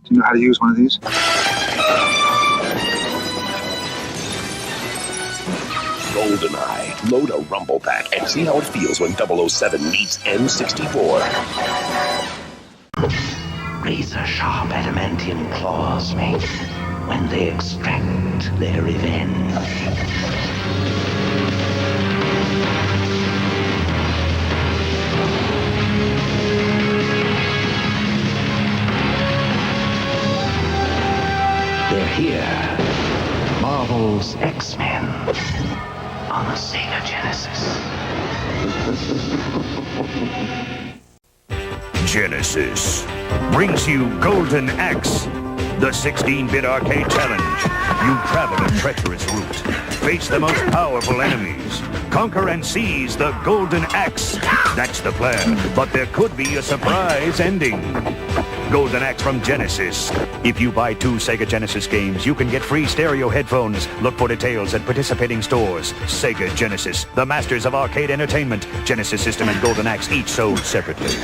Do you know how to use one of these? GoldenEye. Load a rumble pack and see how it feels when 007 meets N64. Razor-sharp adamantium claws, mate, when they extract their revenge. They're here. Marvel's X-Men on the Sega Genesis. Genesis brings you Golden Axe, the 16-bit arcade challenge. You travel a treacherous route, face the most powerful enemies, conquer and seize the Golden Axe. That's the plan, but there could be a surprise ending. Golden Axe from Genesis. If you buy 2 Sega Genesis games, you can get free stereo headphones. Look for details at participating stores. Sega Genesis, the masters of arcade entertainment. Genesis System and Golden Axe, each sold separately.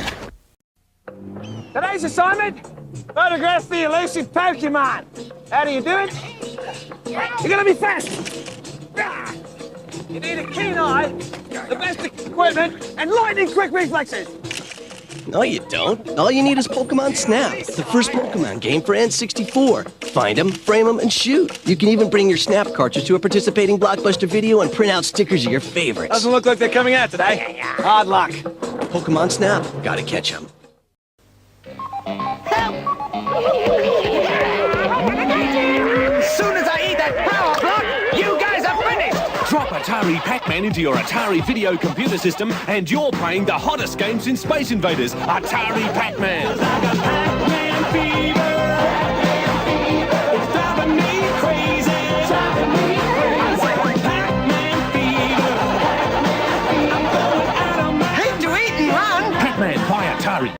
Today's assignment, photograph the elusive Pokemon. How do you do it? You're gonna be fast. You need a keen eye, the best equipment, and lightning-quick reflexes. No, you don't. All you need is Pokemon Snap, the first Pokemon game for N64. Find them, frame them, and shoot. You can even bring your Snap cartridge to a participating Blockbuster Video and print out stickers of your favorites. Doesn't look like they're coming out today. Hard luck. Pokemon Snap, gotta catch them. As soon as I eat that power block, you guys are finished! Drop Atari Pac-Man into your Atari video computer system and you're playing the hottest game since Space Invaders, Atari Pac-Man. Pac-Man fever. It's driving me crazy. Pac-Man fever. I'm going out of my... Hate to eat and run! Pac-Man by Atari.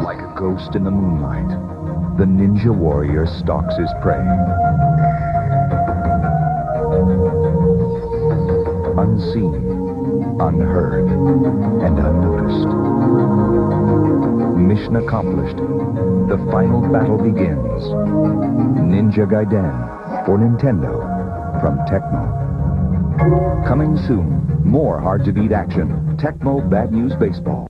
Like a ghost in the moonlight, the ninja warrior stalks his prey. Unseen, unheard, and unnoticed. Mission accomplished. The final battle begins. Ninja Gaiden for Nintendo from Tecmo. Coming soon, more hard-to-beat action. Tecmo Bad News Baseball.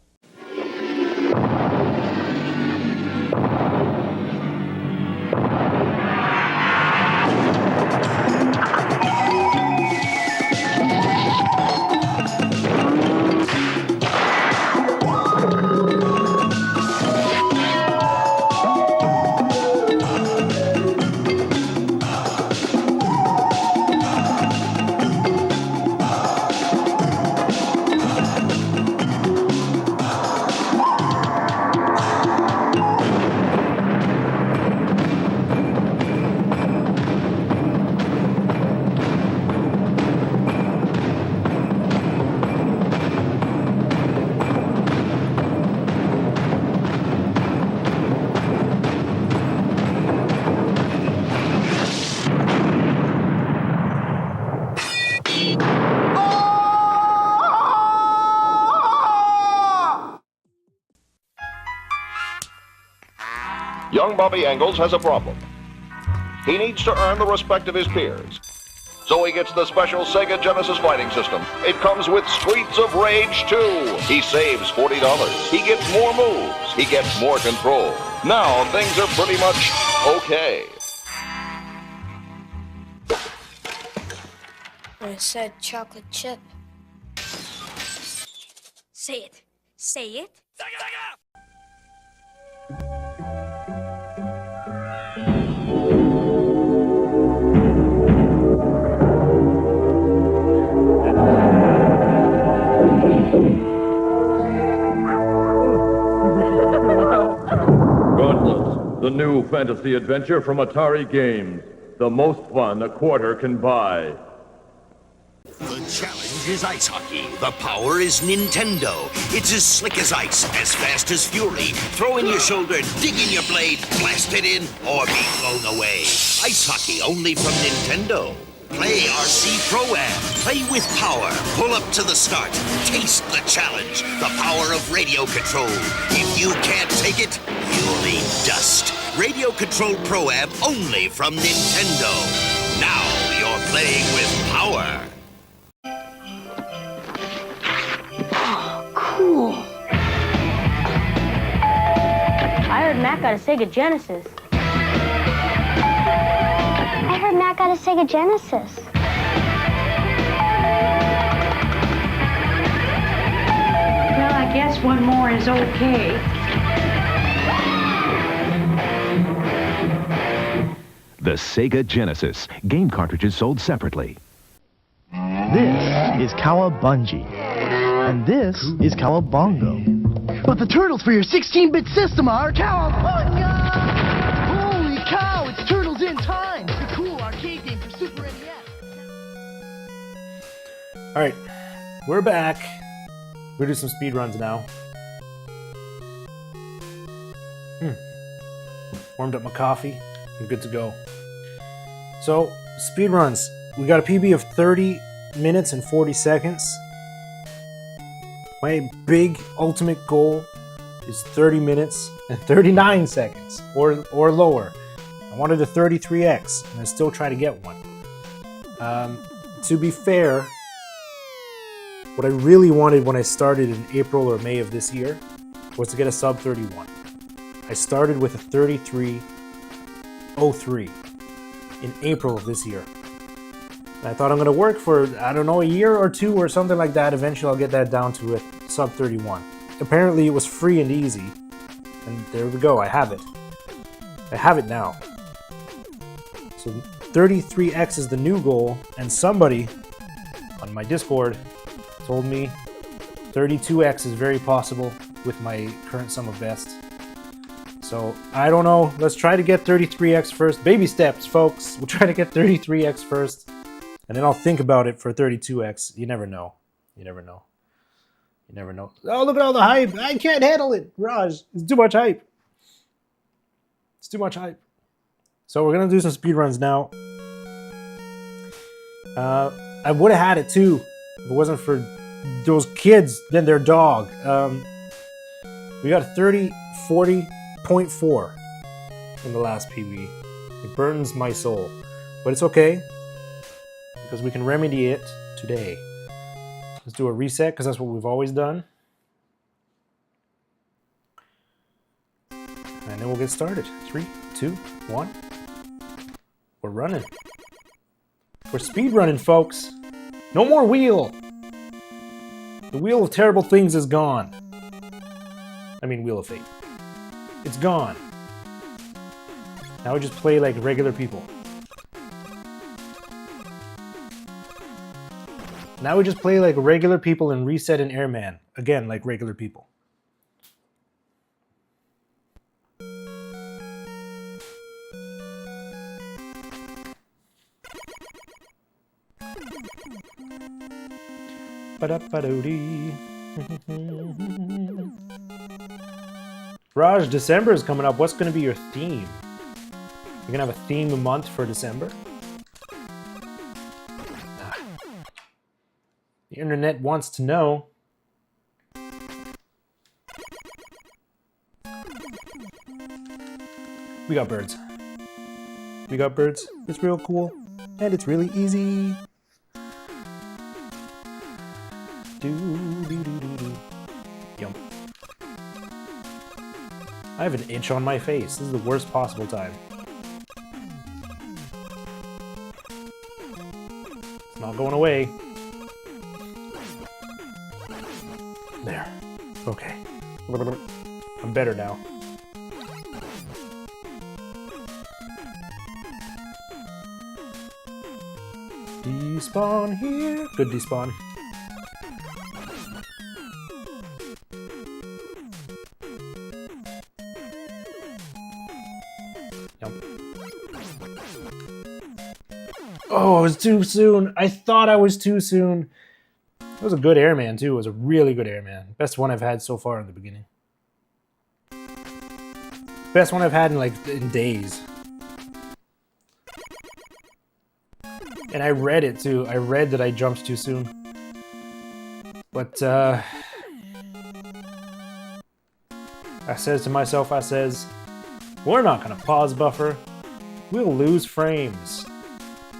Young Bobby Engels has a problem. He needs to earn the respect of his peers. So he gets the special Sega Genesis fighting system. It comes with Streets of Rage 2. He saves $40. He gets more moves. He gets more control. Now things are pretty much okay. When it said chocolate chip. Say it. Say it. Gauntlets, the new fantasy adventure from Atari Games. The most fun a quarter can buy. The challenge is ice hockey. The power is Nintendo. It's as slick as ice, as fast as fury. Throw in your shoulder, dig in your blade, blast it in, or be blown away. Ice hockey only from Nintendo. Play RC Pro-Am. Play with power. Pull up to the start. Taste the challenge. The power of radio control. If you can't take it, you'll eat dust. Radio Control Pro-Am only from Nintendo. Now you're playing with power. Cool. I heard Matt got a Sega Genesis. I heard Matt got a Sega Genesis. Well, I guess one more is okay. The Sega Genesis. Game cartridges sold separately. This is Cowabungie. And this is Cowabongo. But the turtles for your 16-bit system are Cowabunga! Holy cow, it's Turtles in Time! The cool arcade game for Super NES. Alright, we're back. We're gonna do some speedruns now. Warmed up my coffee. I'm good to go. So, speedruns. We got a PB of 30 minutes and 40 seconds. My big ultimate goal is 30 minutes and 39 seconds or lower. I wanted a 33X and I still try to get one. To be fair, what I really wanted when I started in April or May of this year was to get a sub 31. I started with a 33.03 in April of this year. And I thought I'm going to work for, I don't know, a year or two or something like that. Eventually I'll get that down to a sub 31. Apparently it was free and easy. And there we go, I have it. I have it now. So 33X is the new goal, and somebody on my Discord told me 32X is very possible with my current sum of best. So, I don't know. Let's try to get 33X first. Baby steps, folks. We'll try to get 33X first. And then I'll think about it for 32X. You never know. You never know. You never know. Oh, look at all the hype. I can't handle it, Raj. It's too much hype. It's too much hype. So we're going to do some speedruns now. I would have had it too if it wasn't for those kids and their dog. We got 40.4 in the last PB. It burns my soul. But it's okay, because we can remedy it today. Let's do a reset, because that's what we've always done. And then we'll get started. 3, 2, 1. We're running. We're speed running, folks. No more wheel. The wheel of terrible things is gone. I mean, Wheel of Fate. It's gone. Now we just play like regular people. Now we just play like regular people and reset an airman. Again, like regular people. Ba-da-ba-do-dee. Raj, December is coming up. What's going to be your theme? You're going to have a theme a month for December? The internet wants to know. We got birds. We got birds. It's real cool. And it's really easy. Yum. I have an itch on my face. This is the worst possible time. It's not going away. There. Okay. I'm better now. Despawn here. Good despawn. Oh, it was too soon. I thought I was too soon. It was a good airman, too. It was a really good airman. Best one I've had so far in the beginning. Best one I've had in days. And I read it, too. I read that I jumped too soon. But, I says to myself, we're not going to pause buffer. We'll lose frames.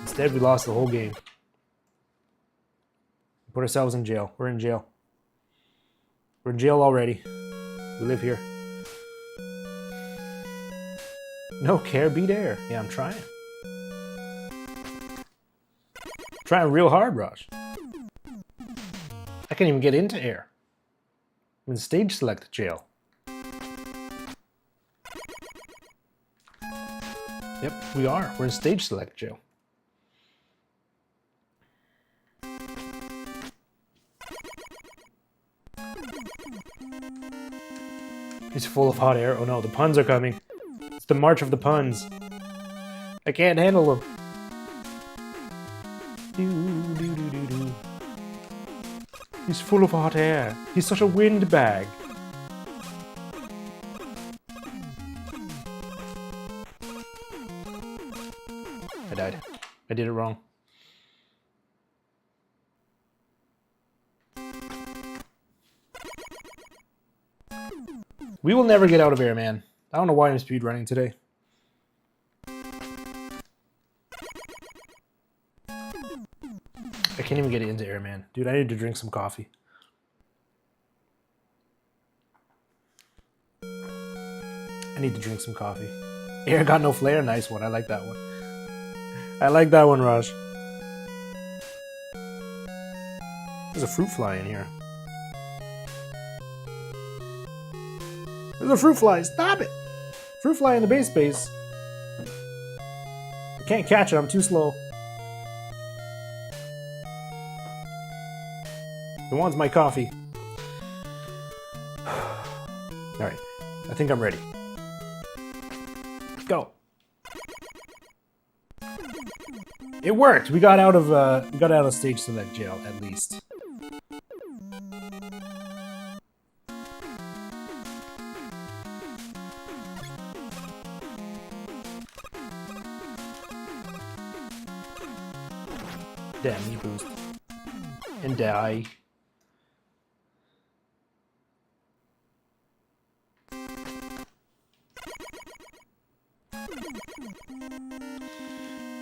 Instead, we lost the whole game. Put ourselves in jail. We're in jail. We're in jail already. We live here. No care, beat air. Yeah, I'm trying. Trying real hard, Raj. I can't even get into air. I'm in stage select jail. Yep, we are. We're in stage select jail. He's full of hot air. Oh no, the puns are coming. It's the march of the puns. I can't handle them. He's full of hot air. He's such a windbag. I died. I did it wrong. We will never get out of air, man. I don't know why I'm speedrunning today. I can't even get into air, man. Dude, I need to drink some coffee. I need to drink some coffee. Air got no flair. Nice one. I like that one. I like that one, Raj. There's a fruit fly in here. There's a fruit fly. Stop it! Fruit fly in the base space. I can't catch it. I'm too slow. It wants my coffee. Alright. I think I'm ready. Go. It worked. We got out of stage select jail at least. Damage boost. And die.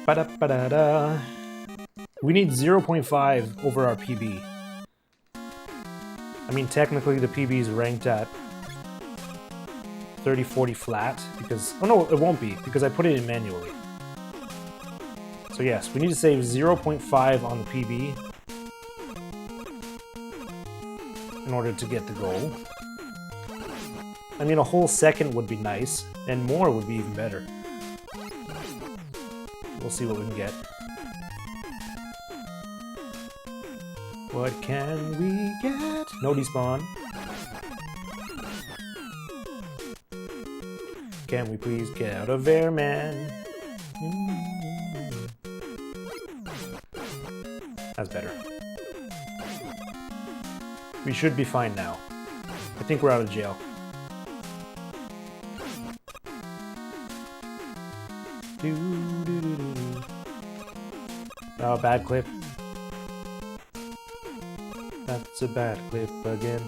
Ba-da-ba-da-da. We need 0.5 over our PB. I mean, technically the PB is ranked at 30-40 flat because... Oh no, it won't be because I put it in manually. So yes, we need to save 0.5 on the PB in order to get the goal. I mean, a whole second would be nice, and more would be even better. We'll see what we can get. What can we get? No despawn. Can we please get out of air, man? That's better. We should be fine now. I think we're out of jail. Oh, bad clip. That's a bad clip again.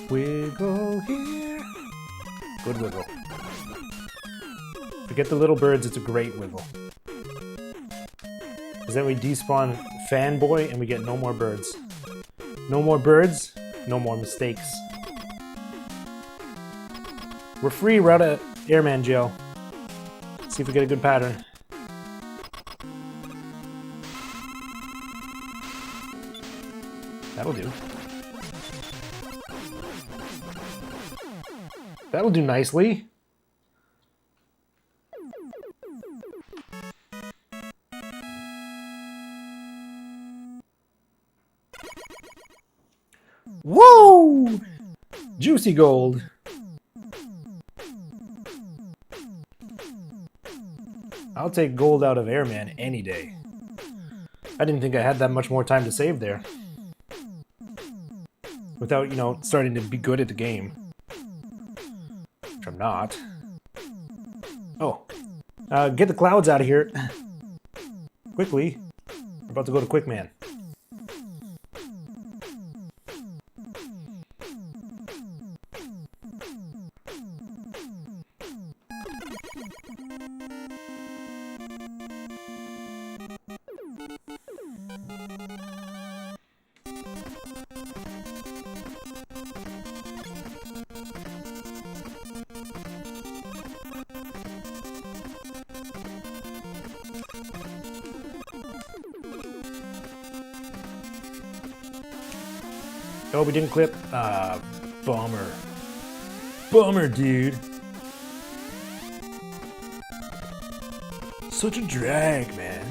Wiggle here. Good wiggle. Forget the little birds, it's a great wiggle. Because then we despawn Fanboy and we get no more birds. No more birds, no more mistakes. We're free, we're out of airman jail. See if we get a good pattern. That'll do. That'll do nicely. Whoa! Juicy gold. I'll take gold out of Airman any day. I didn't think I had that much more time to save there. Without, you know, starting to be good at the game. Which I'm not. Oh. Get the clouds out of here. Quickly. We're about to go to Quickman. Oh, we didn't clip. Bummer. Bummer, dude. Such a drag, man.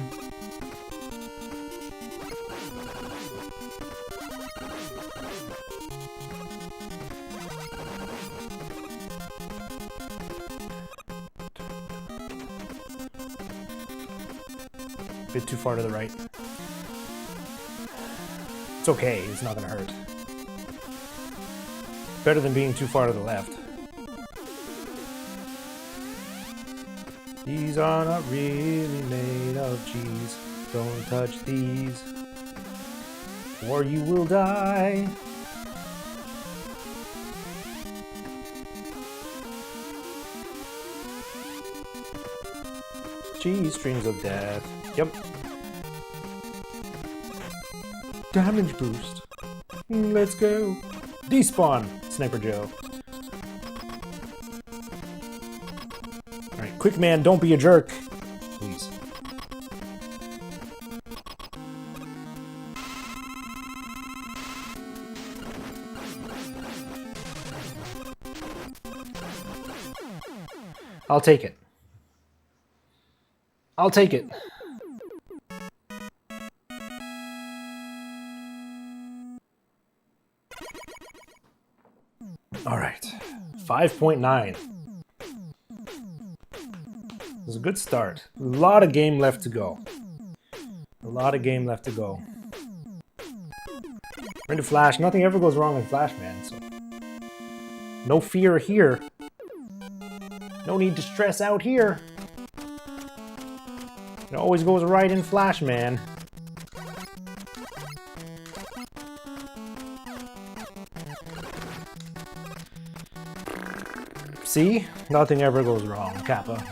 Bit too far to the right. It's okay, it's not gonna hurt. Better than being too far to the left. These are not really made of cheese. Don't touch these, or you will die. Cheese strings of death. Yep. Damage boost. Let's go. Despawn, Sniper Joe. Alright, quick man, don't be a jerk. Please. I'll take it. I'll take it. All right, 5.9. This is a good start. A lot of game left to go. A lot of game left to go. We're into Flash. Nothing ever goes wrong in Flash, man. So no fear here. No need to stress out here. It always goes right in Flash, man. See? Nothing ever goes wrong, Kappa.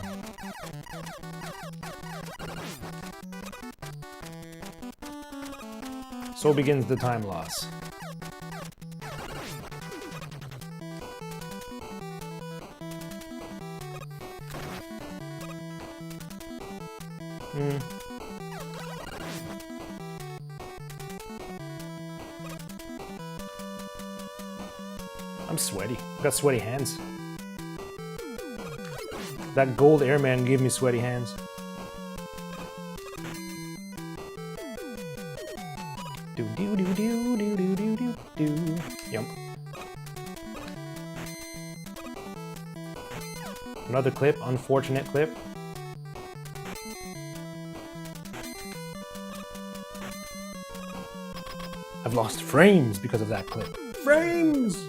So begins the time loss. I'm sweaty. I've got sweaty hands. That gold airman gave me sweaty hands. Do do do do do do do do do. Yep. Another clip, unfortunate clip. I've lost frames because of that clip. Frames!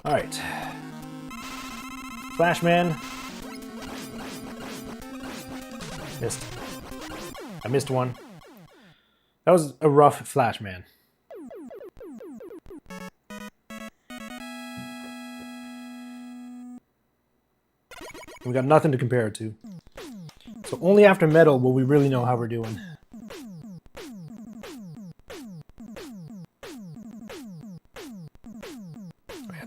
Alright. Flashman. Missed. I missed one. That was a rough Flashman. We got nothing to compare it to. So only after Metal will we really know how we're doing.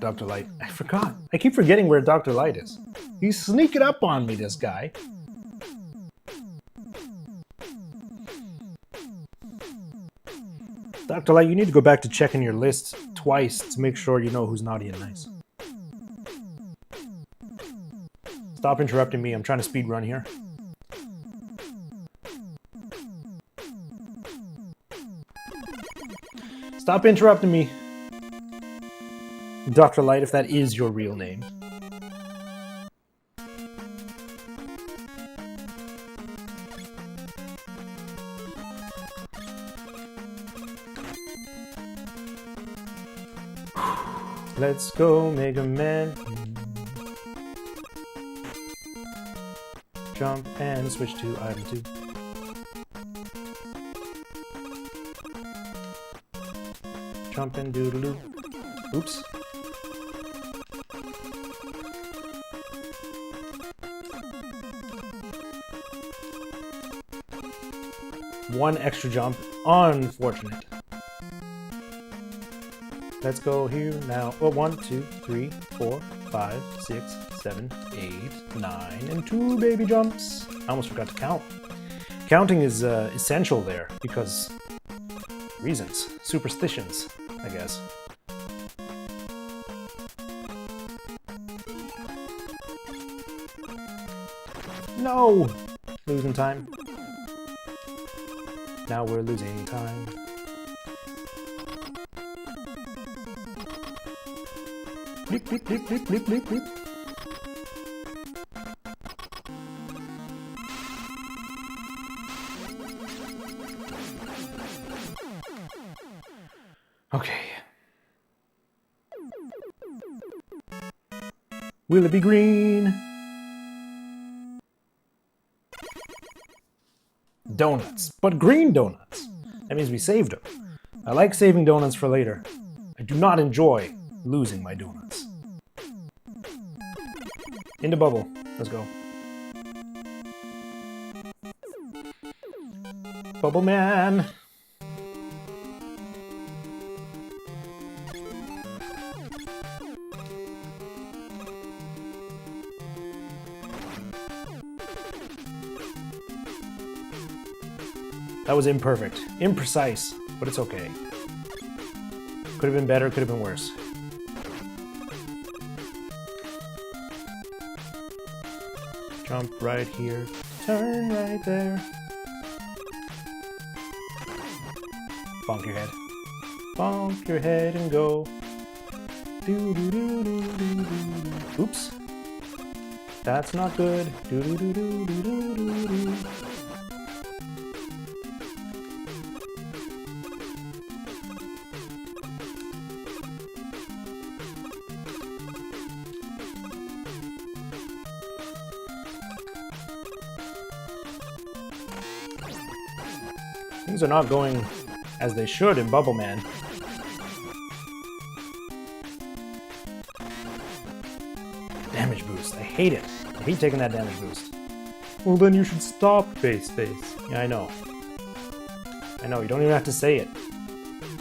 Dr. Light. I forgot. I keep forgetting where Dr. Light is. He's sneaking up on me, this guy. Dr. Light, you need to go back to checking your lists twice to make sure you know who's naughty and nice. Stop interrupting me. I'm trying to speed run here. Stop interrupting me. Dr. Light, if that is your real name. Let's go, Mega Man. Jump and switch to item 2. Jump and doodaloo. Oops. One extra jump. Unfortunate. Let's go here now. Well, 1, 2, 3, 4, 5, 6, 7, 8, 9, and 2 baby jumps. I almost forgot to count. Counting is essential there because Reasons. Superstitions, I guess. No! Losing time. Now we're losing time. Bleep, bleep, bleep, bleep, bleep, bleep, bleep. Okay. Will it be green? Donuts, but green donuts. That means we saved them. I like saving donuts for later. I do not enjoy losing my donuts. Into bubble. Let's go. Bubble man. That was imperfect. Imprecise, but it's okay. Could have been better, could have been worse. Jump right here, turn right there. Bonk your head. Bonk your head and go. Do do do do do do. Oops. That's not good. Do do do do do do do do. Things are not going as they should in Bubble Man. Damage boost. I hate it. I hate taking that damage boost. Well, then you should stop, Face. Yeah, I know. I know, you don't even have to say it.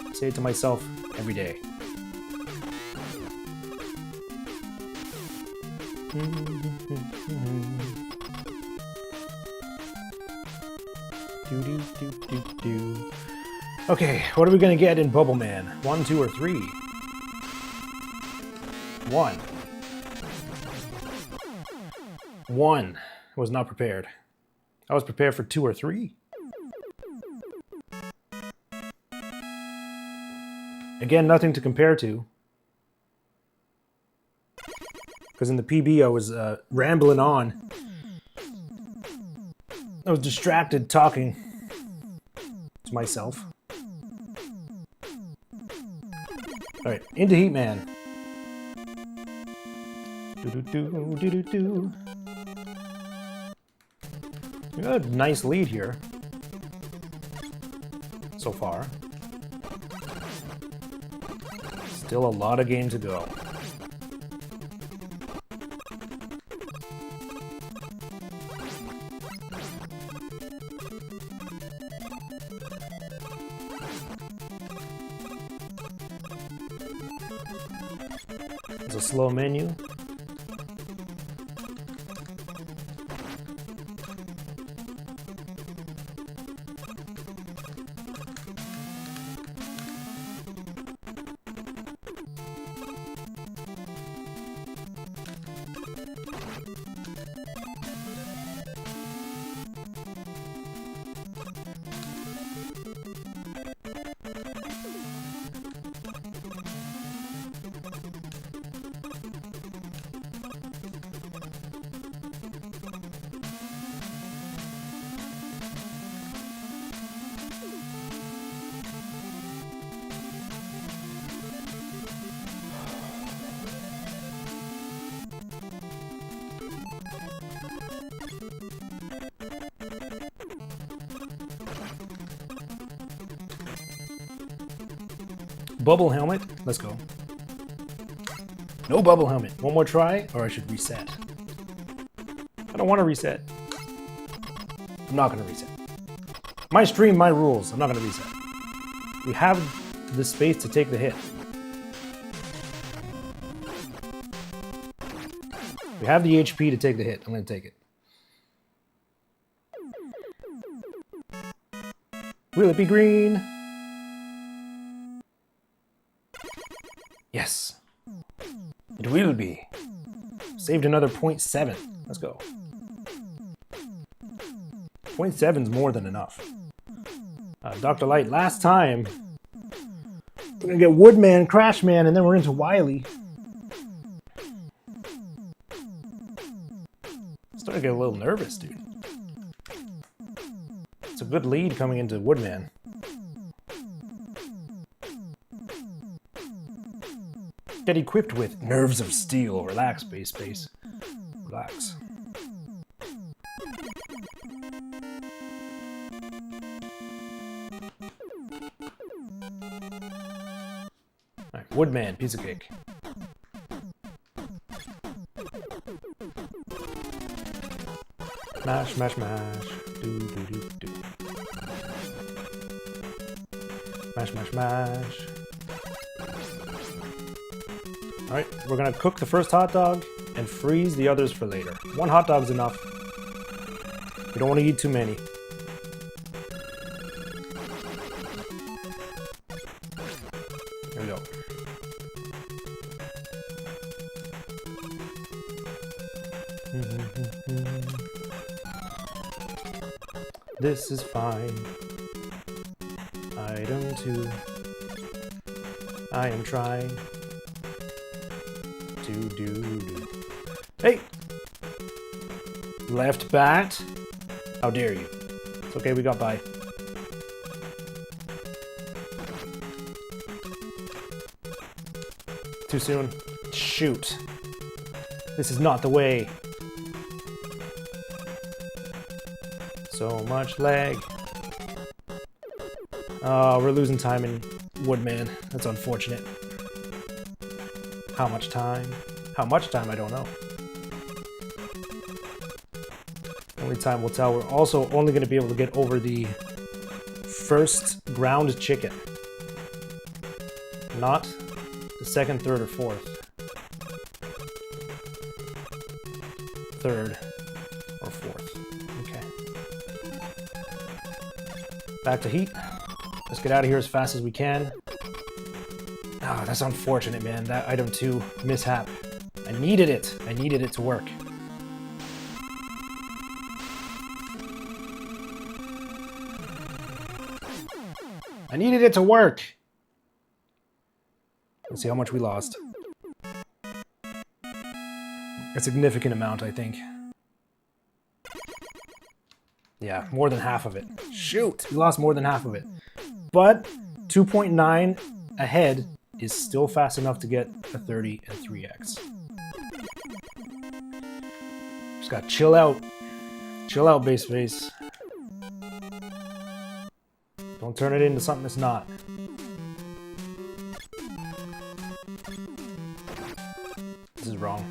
I say it to myself every day. Do. Okay, what are we gonna get in Bubble Man? 1, 2, or 3? 1. 1. I was not prepared. I was prepared for 2 or 3. Again, nothing to compare to. Because in the PB I was rambling on. I was distracted talking to myself. Alright, into Heat Man. Do. We got a nice lead here. So far. Still a lot of game to go. It's a slow menu. Bubble helmet. Let's go. No bubble helmet. One more try, or I should reset. I don't want to reset. I'm not going to reset. My stream, my rules. I'm not going to reset. We have the space to take the hit. We have the HP to take the hit. I'm going to take it. Will it be green? Yes. It will be. Saved another 0.7. Let's go. 0.7's more than enough. Dr. Light, last time, we're gonna get Woodman, Crashman, and then we're into Wily. Starting to get a little nervous, dude. It's a good lead coming into Woodman. Get equipped with Nerves of Steel. Relax, Space. Relax. Alright, Woodman, piece of cake. Mash, mash, mash. Do, do, do, do. Mash, mash, mash. Alright, we're gonna cook the first hot dog and freeze the others for later. One hot dog's enough. We don't want to eat too many. There we go. This is fine. Item 2. I am trying to do. Hey! Left bat? How dare you? It's okay, we got by. Too soon. Shoot. This is not the way. So much lag. Oh, we're losing time in Woodman. That's unfortunate. How much time? How much time, I don't know. Only time will tell. We're also only going to be able to get over the first ground chicken. Not the second, third, or fourth. Third or fourth. Okay. Back to heat. Let's get out of here as fast as we can. Oh, that's unfortunate, man. That item 2 mishap. I needed it. I needed it to work. I needed it to work. Let's see how much we lost. A significant amount, I think. Yeah, more than half of it. Shoot, we lost more than half of it. But 2.9 ahead is still fast enough to get a 30 and 3x. Just gotta chill out. Chill out, base face. Don't turn it into something it's not. This is wrong.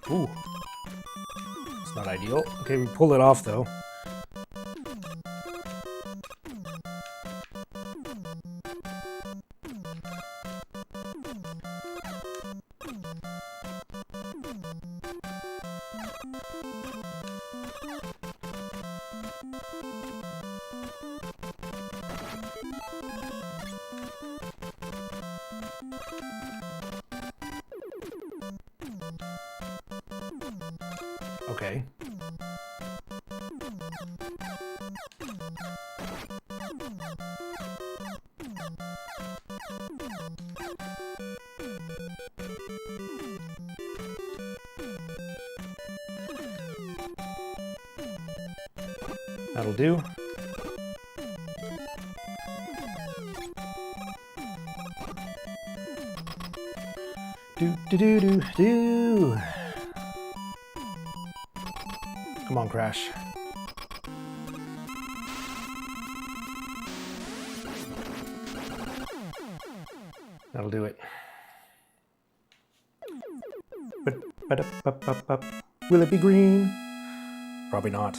Ooh. It's not ideal. Okay, we pull it off though. Okay. That'll do. Do do do do do. Come on, Crash. That'll do it. Will it be green? Probably not.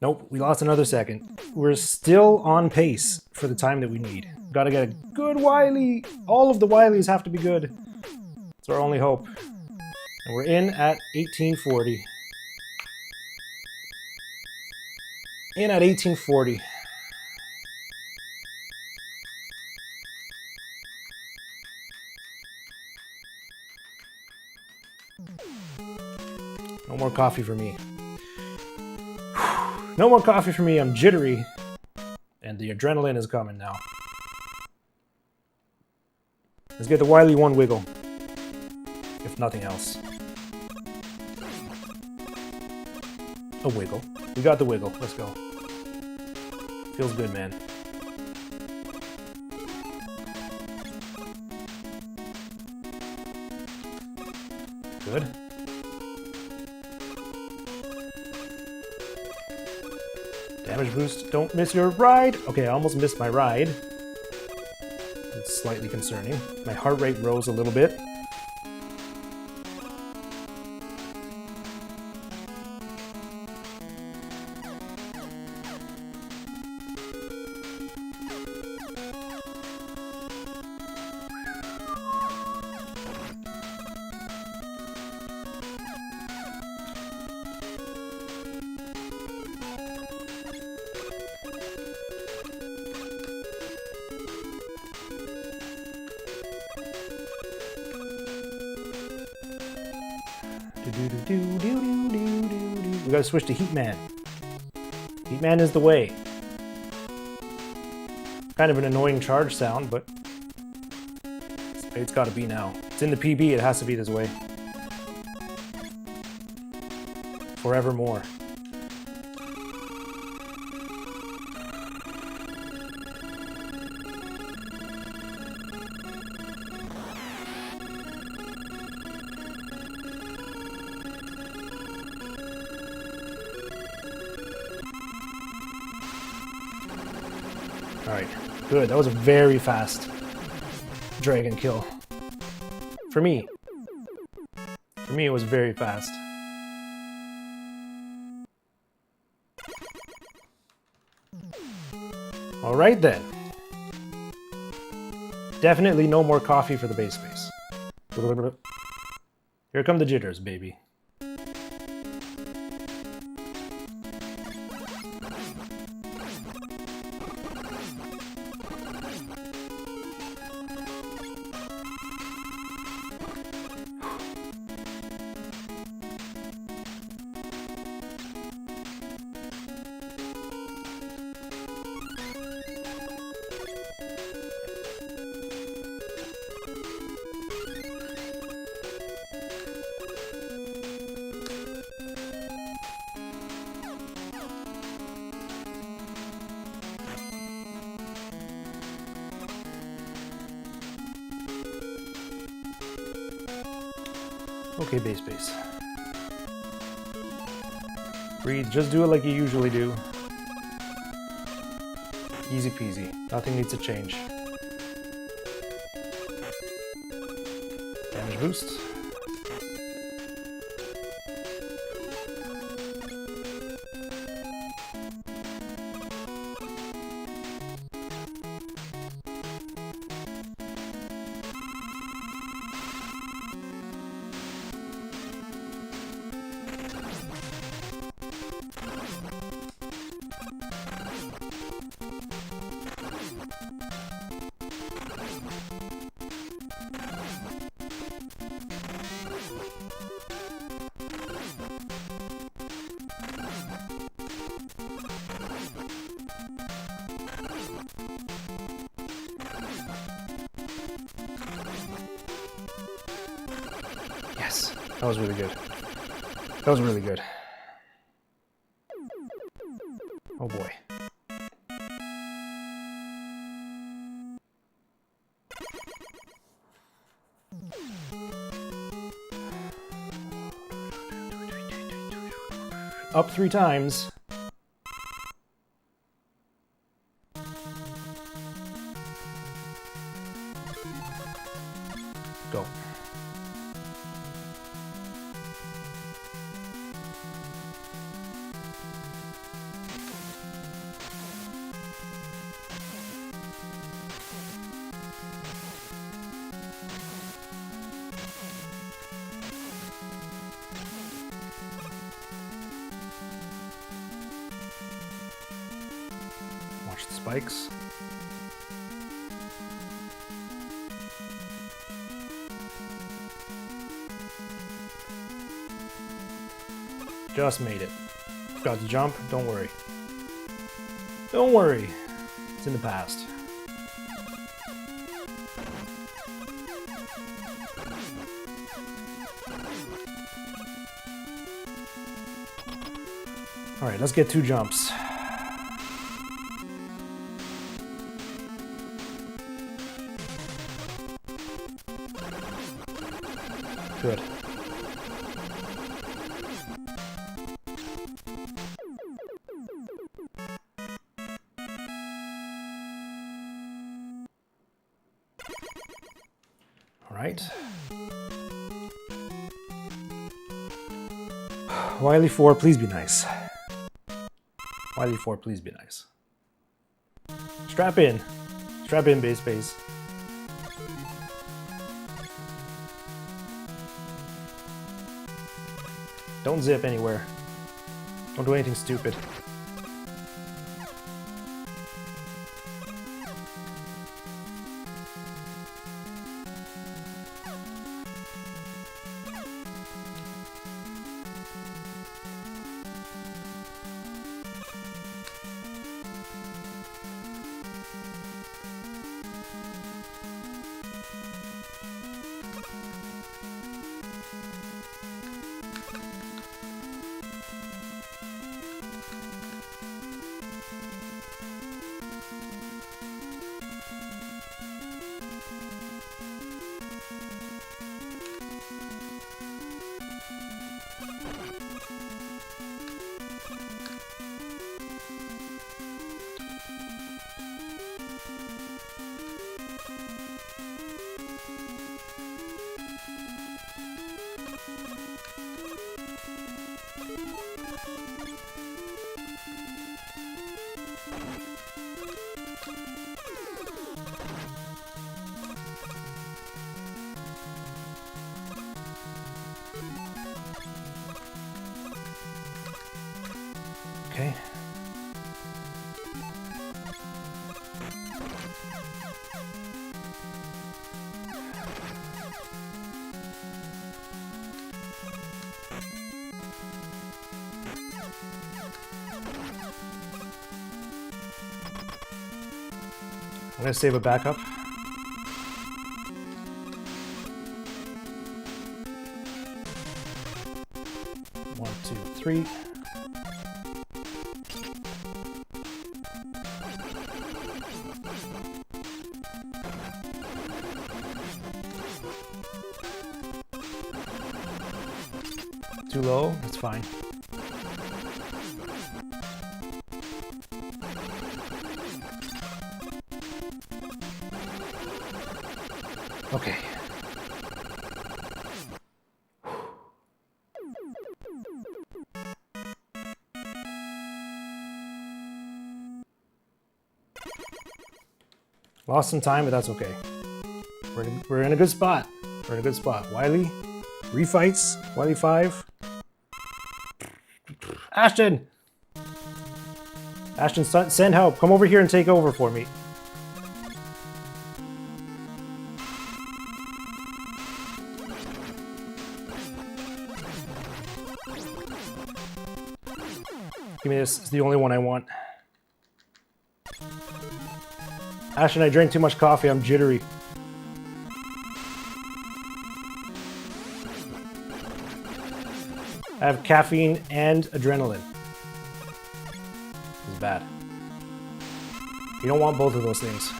Nope, we lost another second. We're still on pace for the time that we need. Gotta get a good Wily. All of the Wilies have to be good. It's our only hope. And we're in at 1840. In at 1840. No more coffee for me. No more coffee for me, I'm jittery. And the adrenaline is coming now. Let's get the Wily 1 wiggle. If nothing else. A wiggle. We got the wiggle. Let's go. Feels good, man. Good. Damage boost. Don't miss your ride. Okay, I almost missed my ride. It's slightly concerning. My heart rate rose a little bit. We gotta switch to Heatman. Heatman is the way. Kind of an annoying charge sound, but it's gotta be now. It's in the PB, it has to be this way. Forevermore. Alright, good. That was a very fast dragon kill. For me. For me, it was very fast. Alright then. Definitely no more coffee for the base space. Here come the jitters, baby. Okay, base. Breathe, just do it like you usually do. Easy peasy, nothing needs to change. Damage boost. Yes, that was really good. That was really good. Oh boy. up 3 times. Go. Watch the spikes. Just made it. Got to jump, don't worry. Don't worry. It's in the past. Alright, let's get 2 jumps. Good. All right. Wily 4, please be nice. Wily 4, please be nice. Strap in. Strap in, base base. Don't zip anywhere. Don't do anything stupid. Okay. I'm gonna save a backup. One, two, three. Too low, that's fine. Okay. Lost some time, but that's okay. We're in a good spot. We're in a good spot. Wily, refights, Wily 5. Ashton! Ashton, send help. Come over here and take over for me. Give me this. It's the only one I want. Ashton, I drank too much coffee. I'm jittery. I have caffeine and adrenaline. This is bad. You don't want both of those things.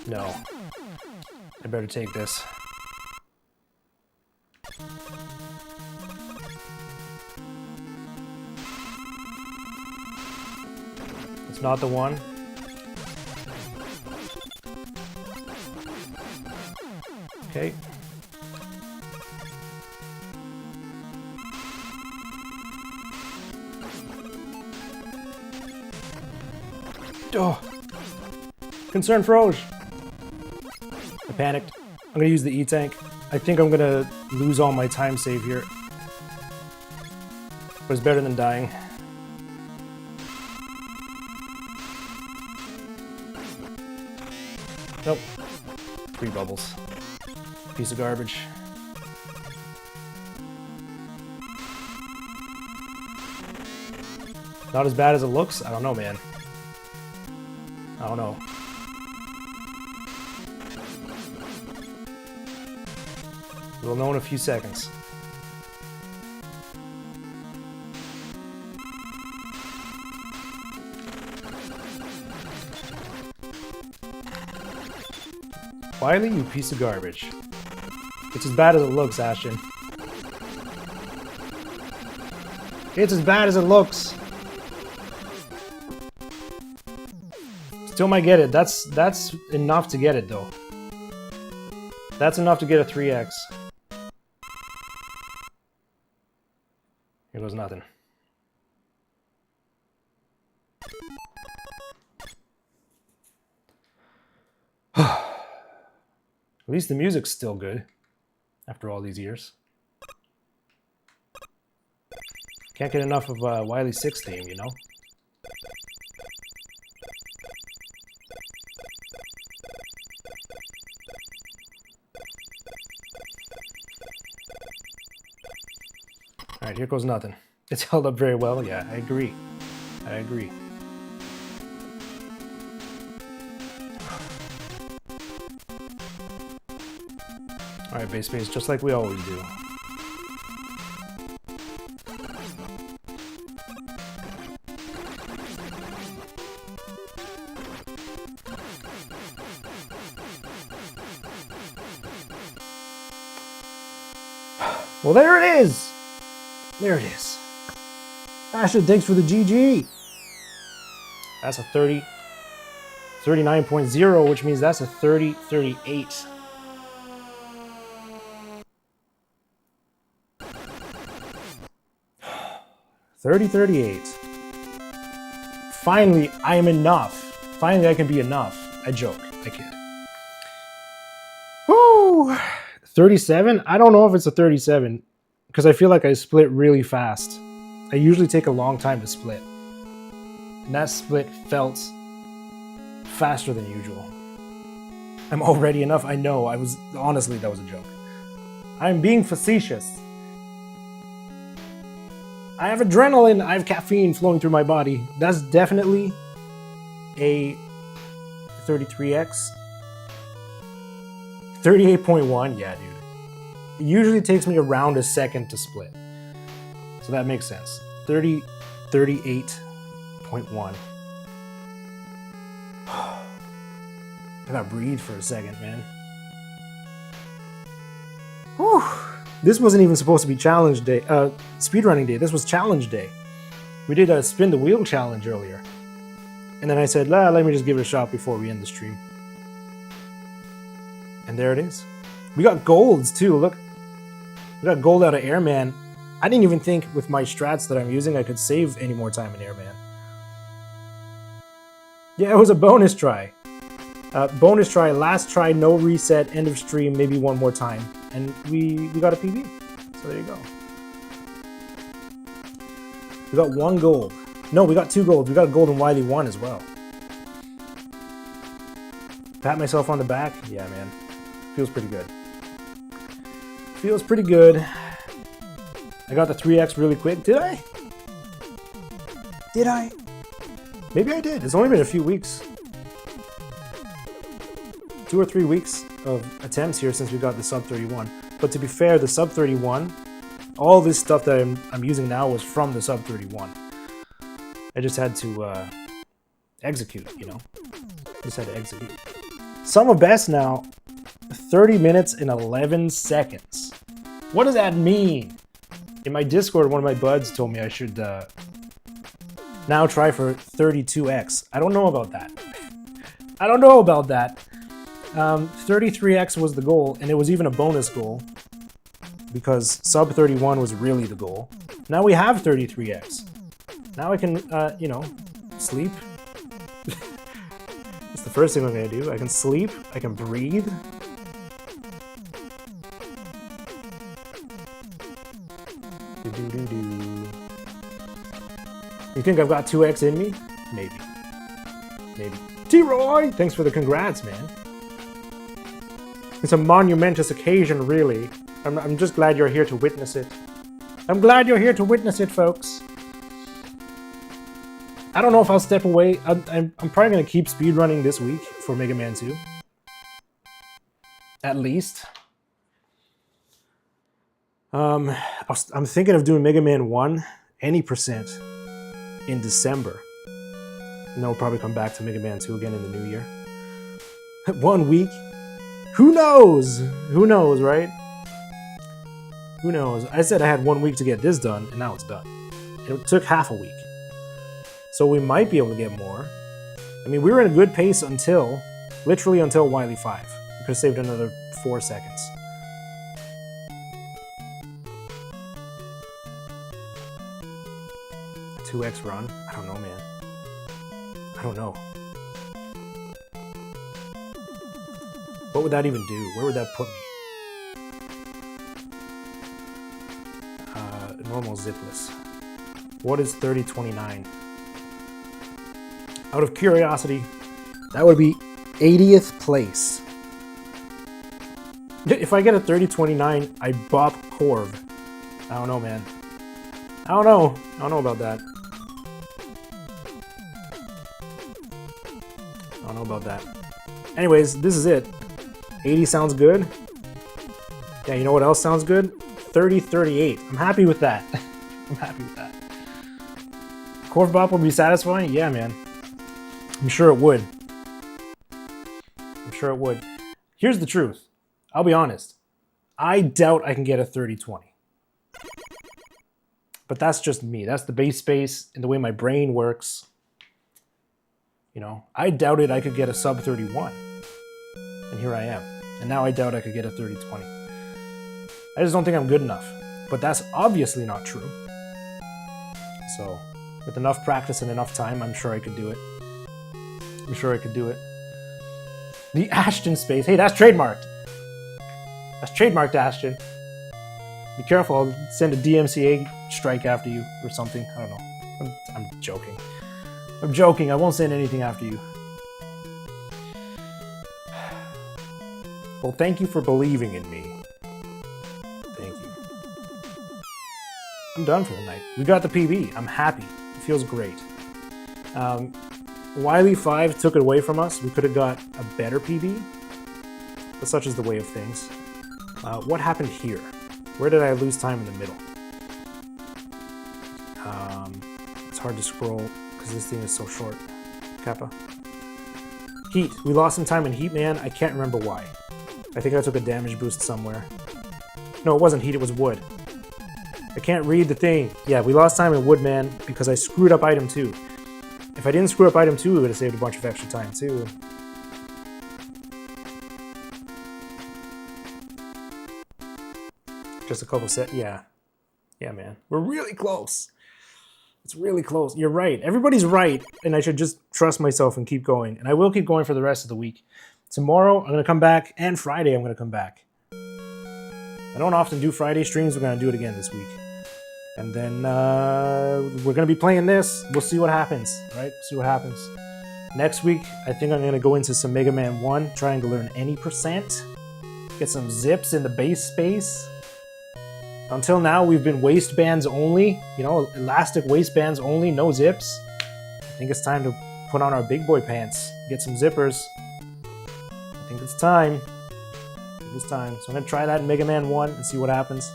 No. I better take this. It's not the one. Okay. Oh. Concern froze. I panicked. I'm gonna use the E-tank. I think I'm gonna lose all my time save here. But it's better than dying. Nope. 3 bubbles. Piece of garbage. Not as bad as it looks? I don't know, man. I don't know. We'll know in a few seconds. Wiley, you piece of garbage. It's as bad as it looks, Ashton. It's as bad as it looks. Still might get it. That's enough to get it, though. That's enough to get a 3x. Here goes nothing. At least the music's still good after all these years. Can't get enough of Wily 6 theme, you know? Alright, here goes nothing. It's held up very well, yeah, I agree. I agree. Alright, base space, just like we always do. Well, there it is! There it is. Ashton, thanks for the GG. That's a 30. 39.0, which means that's a 30-38. Finally, I am enough. Finally, I can be enough. I joke. I kid. Woo! 37? I don't know if it's a 37, because I feel like I split really fast. I usually take a long time to split. And that split felt faster than usual. I'm already enough. I know. Honestly, that was a joke. I'm being facetious. I have adrenaline, I have caffeine flowing through my body. That's definitely a 33x. 38.1, yeah, dude. It usually takes me around a second to split. So that makes sense. 38.1. I gotta breathe for a second, man. Whew. This wasn't even supposed to be challenge day, speedrunning day. This was challenge day. We did a spin the wheel challenge earlier. And then I said, let me just give it a shot before we end the stream. And there it is. We got golds too, look. We got gold out of Airman. I didn't even think with my strats that I'm using I could save any more time in Airman. Yeah, it was a bonus try. Bonus try, last try, no reset, end of stream, maybe one more time. And we got a PB. So there you go. We got 1 gold. No, we got 2 golds. We got a gold in Wily 1 as well. Pat myself on the back. Yeah, man. Feels pretty good. Feels pretty good. I got the 3x really quick. Did I? Did I? Maybe I did. It's only been a few weeks. 2 or 3 weeks of attempts here since we got the sub 31. But to be fair, the sub 31, all this stuff that I'm using now was from the sub 31. I just had to execute, you know? Just had to execute. Sum of best now, 30 minutes and 11 seconds. What does that mean? In my Discord, one of my buds told me I should Now try for 32x. I don't know about that. I don't know about that. 33x was the goal, and it was even a bonus goal because sub 31 was really the goal. Now we have 33x. Now I can, you know, sleep. That's the first thing I'm gonna do. I can sleep. I can breathe. You think I've got 2x in me? Maybe. Maybe. T-Roy! Thanks for the congrats, man. It's a monumentous occasion, really. I'm just glad you're here to witness it. I'm glad you're here to witness it, folks. I don't know if I'll step away. I'm probably going to keep speedrunning this week for Mega Man 2. At least. I'm thinking of doing Mega Man 1 any percent in December. And then we'll probably come back to Mega Man 2 again in the new year. 1 week? Who knows? Who knows, right? Who knows? I said I had 1 week to get this done, and now it's done. It took half a week. So we might be able to get more. I mean, we were in a good pace until, literally until Wily 5. We could have saved another 4 seconds. A 2x run? I don't know, man. I don't know. What would that even do? Where would that put me? Normal zipless. What is 3029? Out of curiosity, that would be 80th place. If I get a 3029, I bop Corv. I don't know, man. I don't know. I don't know about that. I don't know about that. Anyways, this is it. 80 sounds good. Yeah, you know what else sounds good? 3038. I'm happy with that. I'm happy with that. Corv Bop will be satisfying? Yeah, man. I'm sure it would. I'm sure it would. Here's the truth. I'll be honest. I doubt I can get a 3020. But that's just me. That's the base space and the way my brain works. You know, I doubted I could get a sub 31. And here I am. And now I doubt I could get a 3020. I just don't think I'm good enough. But that's obviously not true. So, with enough practice and enough time, I'm sure I could do it. I'm sure I could do it. The Ashton space. Hey, that's trademarked. That's trademarked, Ashton. Be careful. I'll send a DMCA strike after you or something. I don't know. I'm joking. I'm joking. I won't send anything after you. Well, thank you for believing in me. Thank you. I'm done for the night. We got the PB. I'm happy. It feels great. Wily 5 took it away from us. We could have got a better PB, but such is the way of things. What happened here? Where did I lose time in the middle? It's hard to scroll because this thing is so short. Kappa. Heat. We lost some time in Heat, man. I can't remember why. I think I took a damage boost somewhere. No, it wasn't Heat, it was Wood. I can't read the thing. Yeah, we lost time in Wood, man, because I screwed up item 2. If I didn't screw up item 2, we would have saved a bunch of extra time, too. Just a couple set. Yeah. Yeah, man. We're really close. It's really close. You're right. Everybody's right, and I should just trust myself and keep going. And I will keep going for the rest of the week. Tomorrow, I'm going to come back, and Friday, I'm going to come back. I don't often do Friday streams. We're going to do it again this week. And then we're going to be playing this. We'll see what happens, right? See what happens. Next week, I think I'm going to go into some Mega Man 1, trying to learn any percent. Get some zips in the base space. Until now, we've been waistbands only. You know, elastic waistbands only, no zips. I think it's time to put on our big boy pants. Get some zippers. I think it's time. So I'm going to try that in Mega Man 1 and see what happens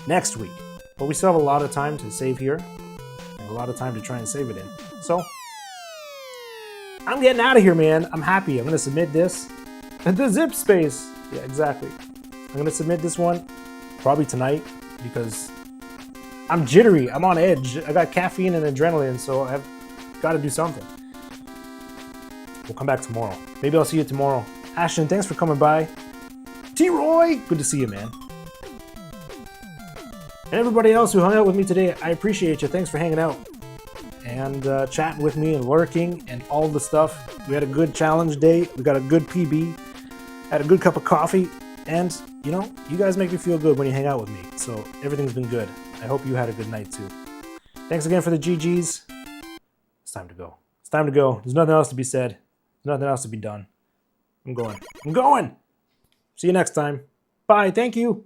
next week. But we still have a lot of time to save here. And a lot of time to try and save it in. So, I'm getting out of here, man. I'm happy. I'm going to submit this. The zip space. Yeah, exactly. I'm going to submit this one probably tonight because I'm jittery. I'm on edge. I got caffeine and adrenaline, so Got to do something. We'll come back tomorrow. Maybe I'll see you tomorrow. Ashton, thanks for coming by. T-Roy, good to see you, man. And everybody else who hung out with me today, I appreciate you. Thanks for hanging out and chatting with me and lurking and all the stuff. We had a good challenge day. We got a good PB. Had a good cup of coffee. And, you know, you guys make me feel good when you hang out with me. So everything's been good. I hope you had a good night too. Thanks again for the GGs. It's time to go. It's time to go. There's nothing else to be said. There's nothing else to be done. I'm going. I'm going! See you next time. Bye. Thank you.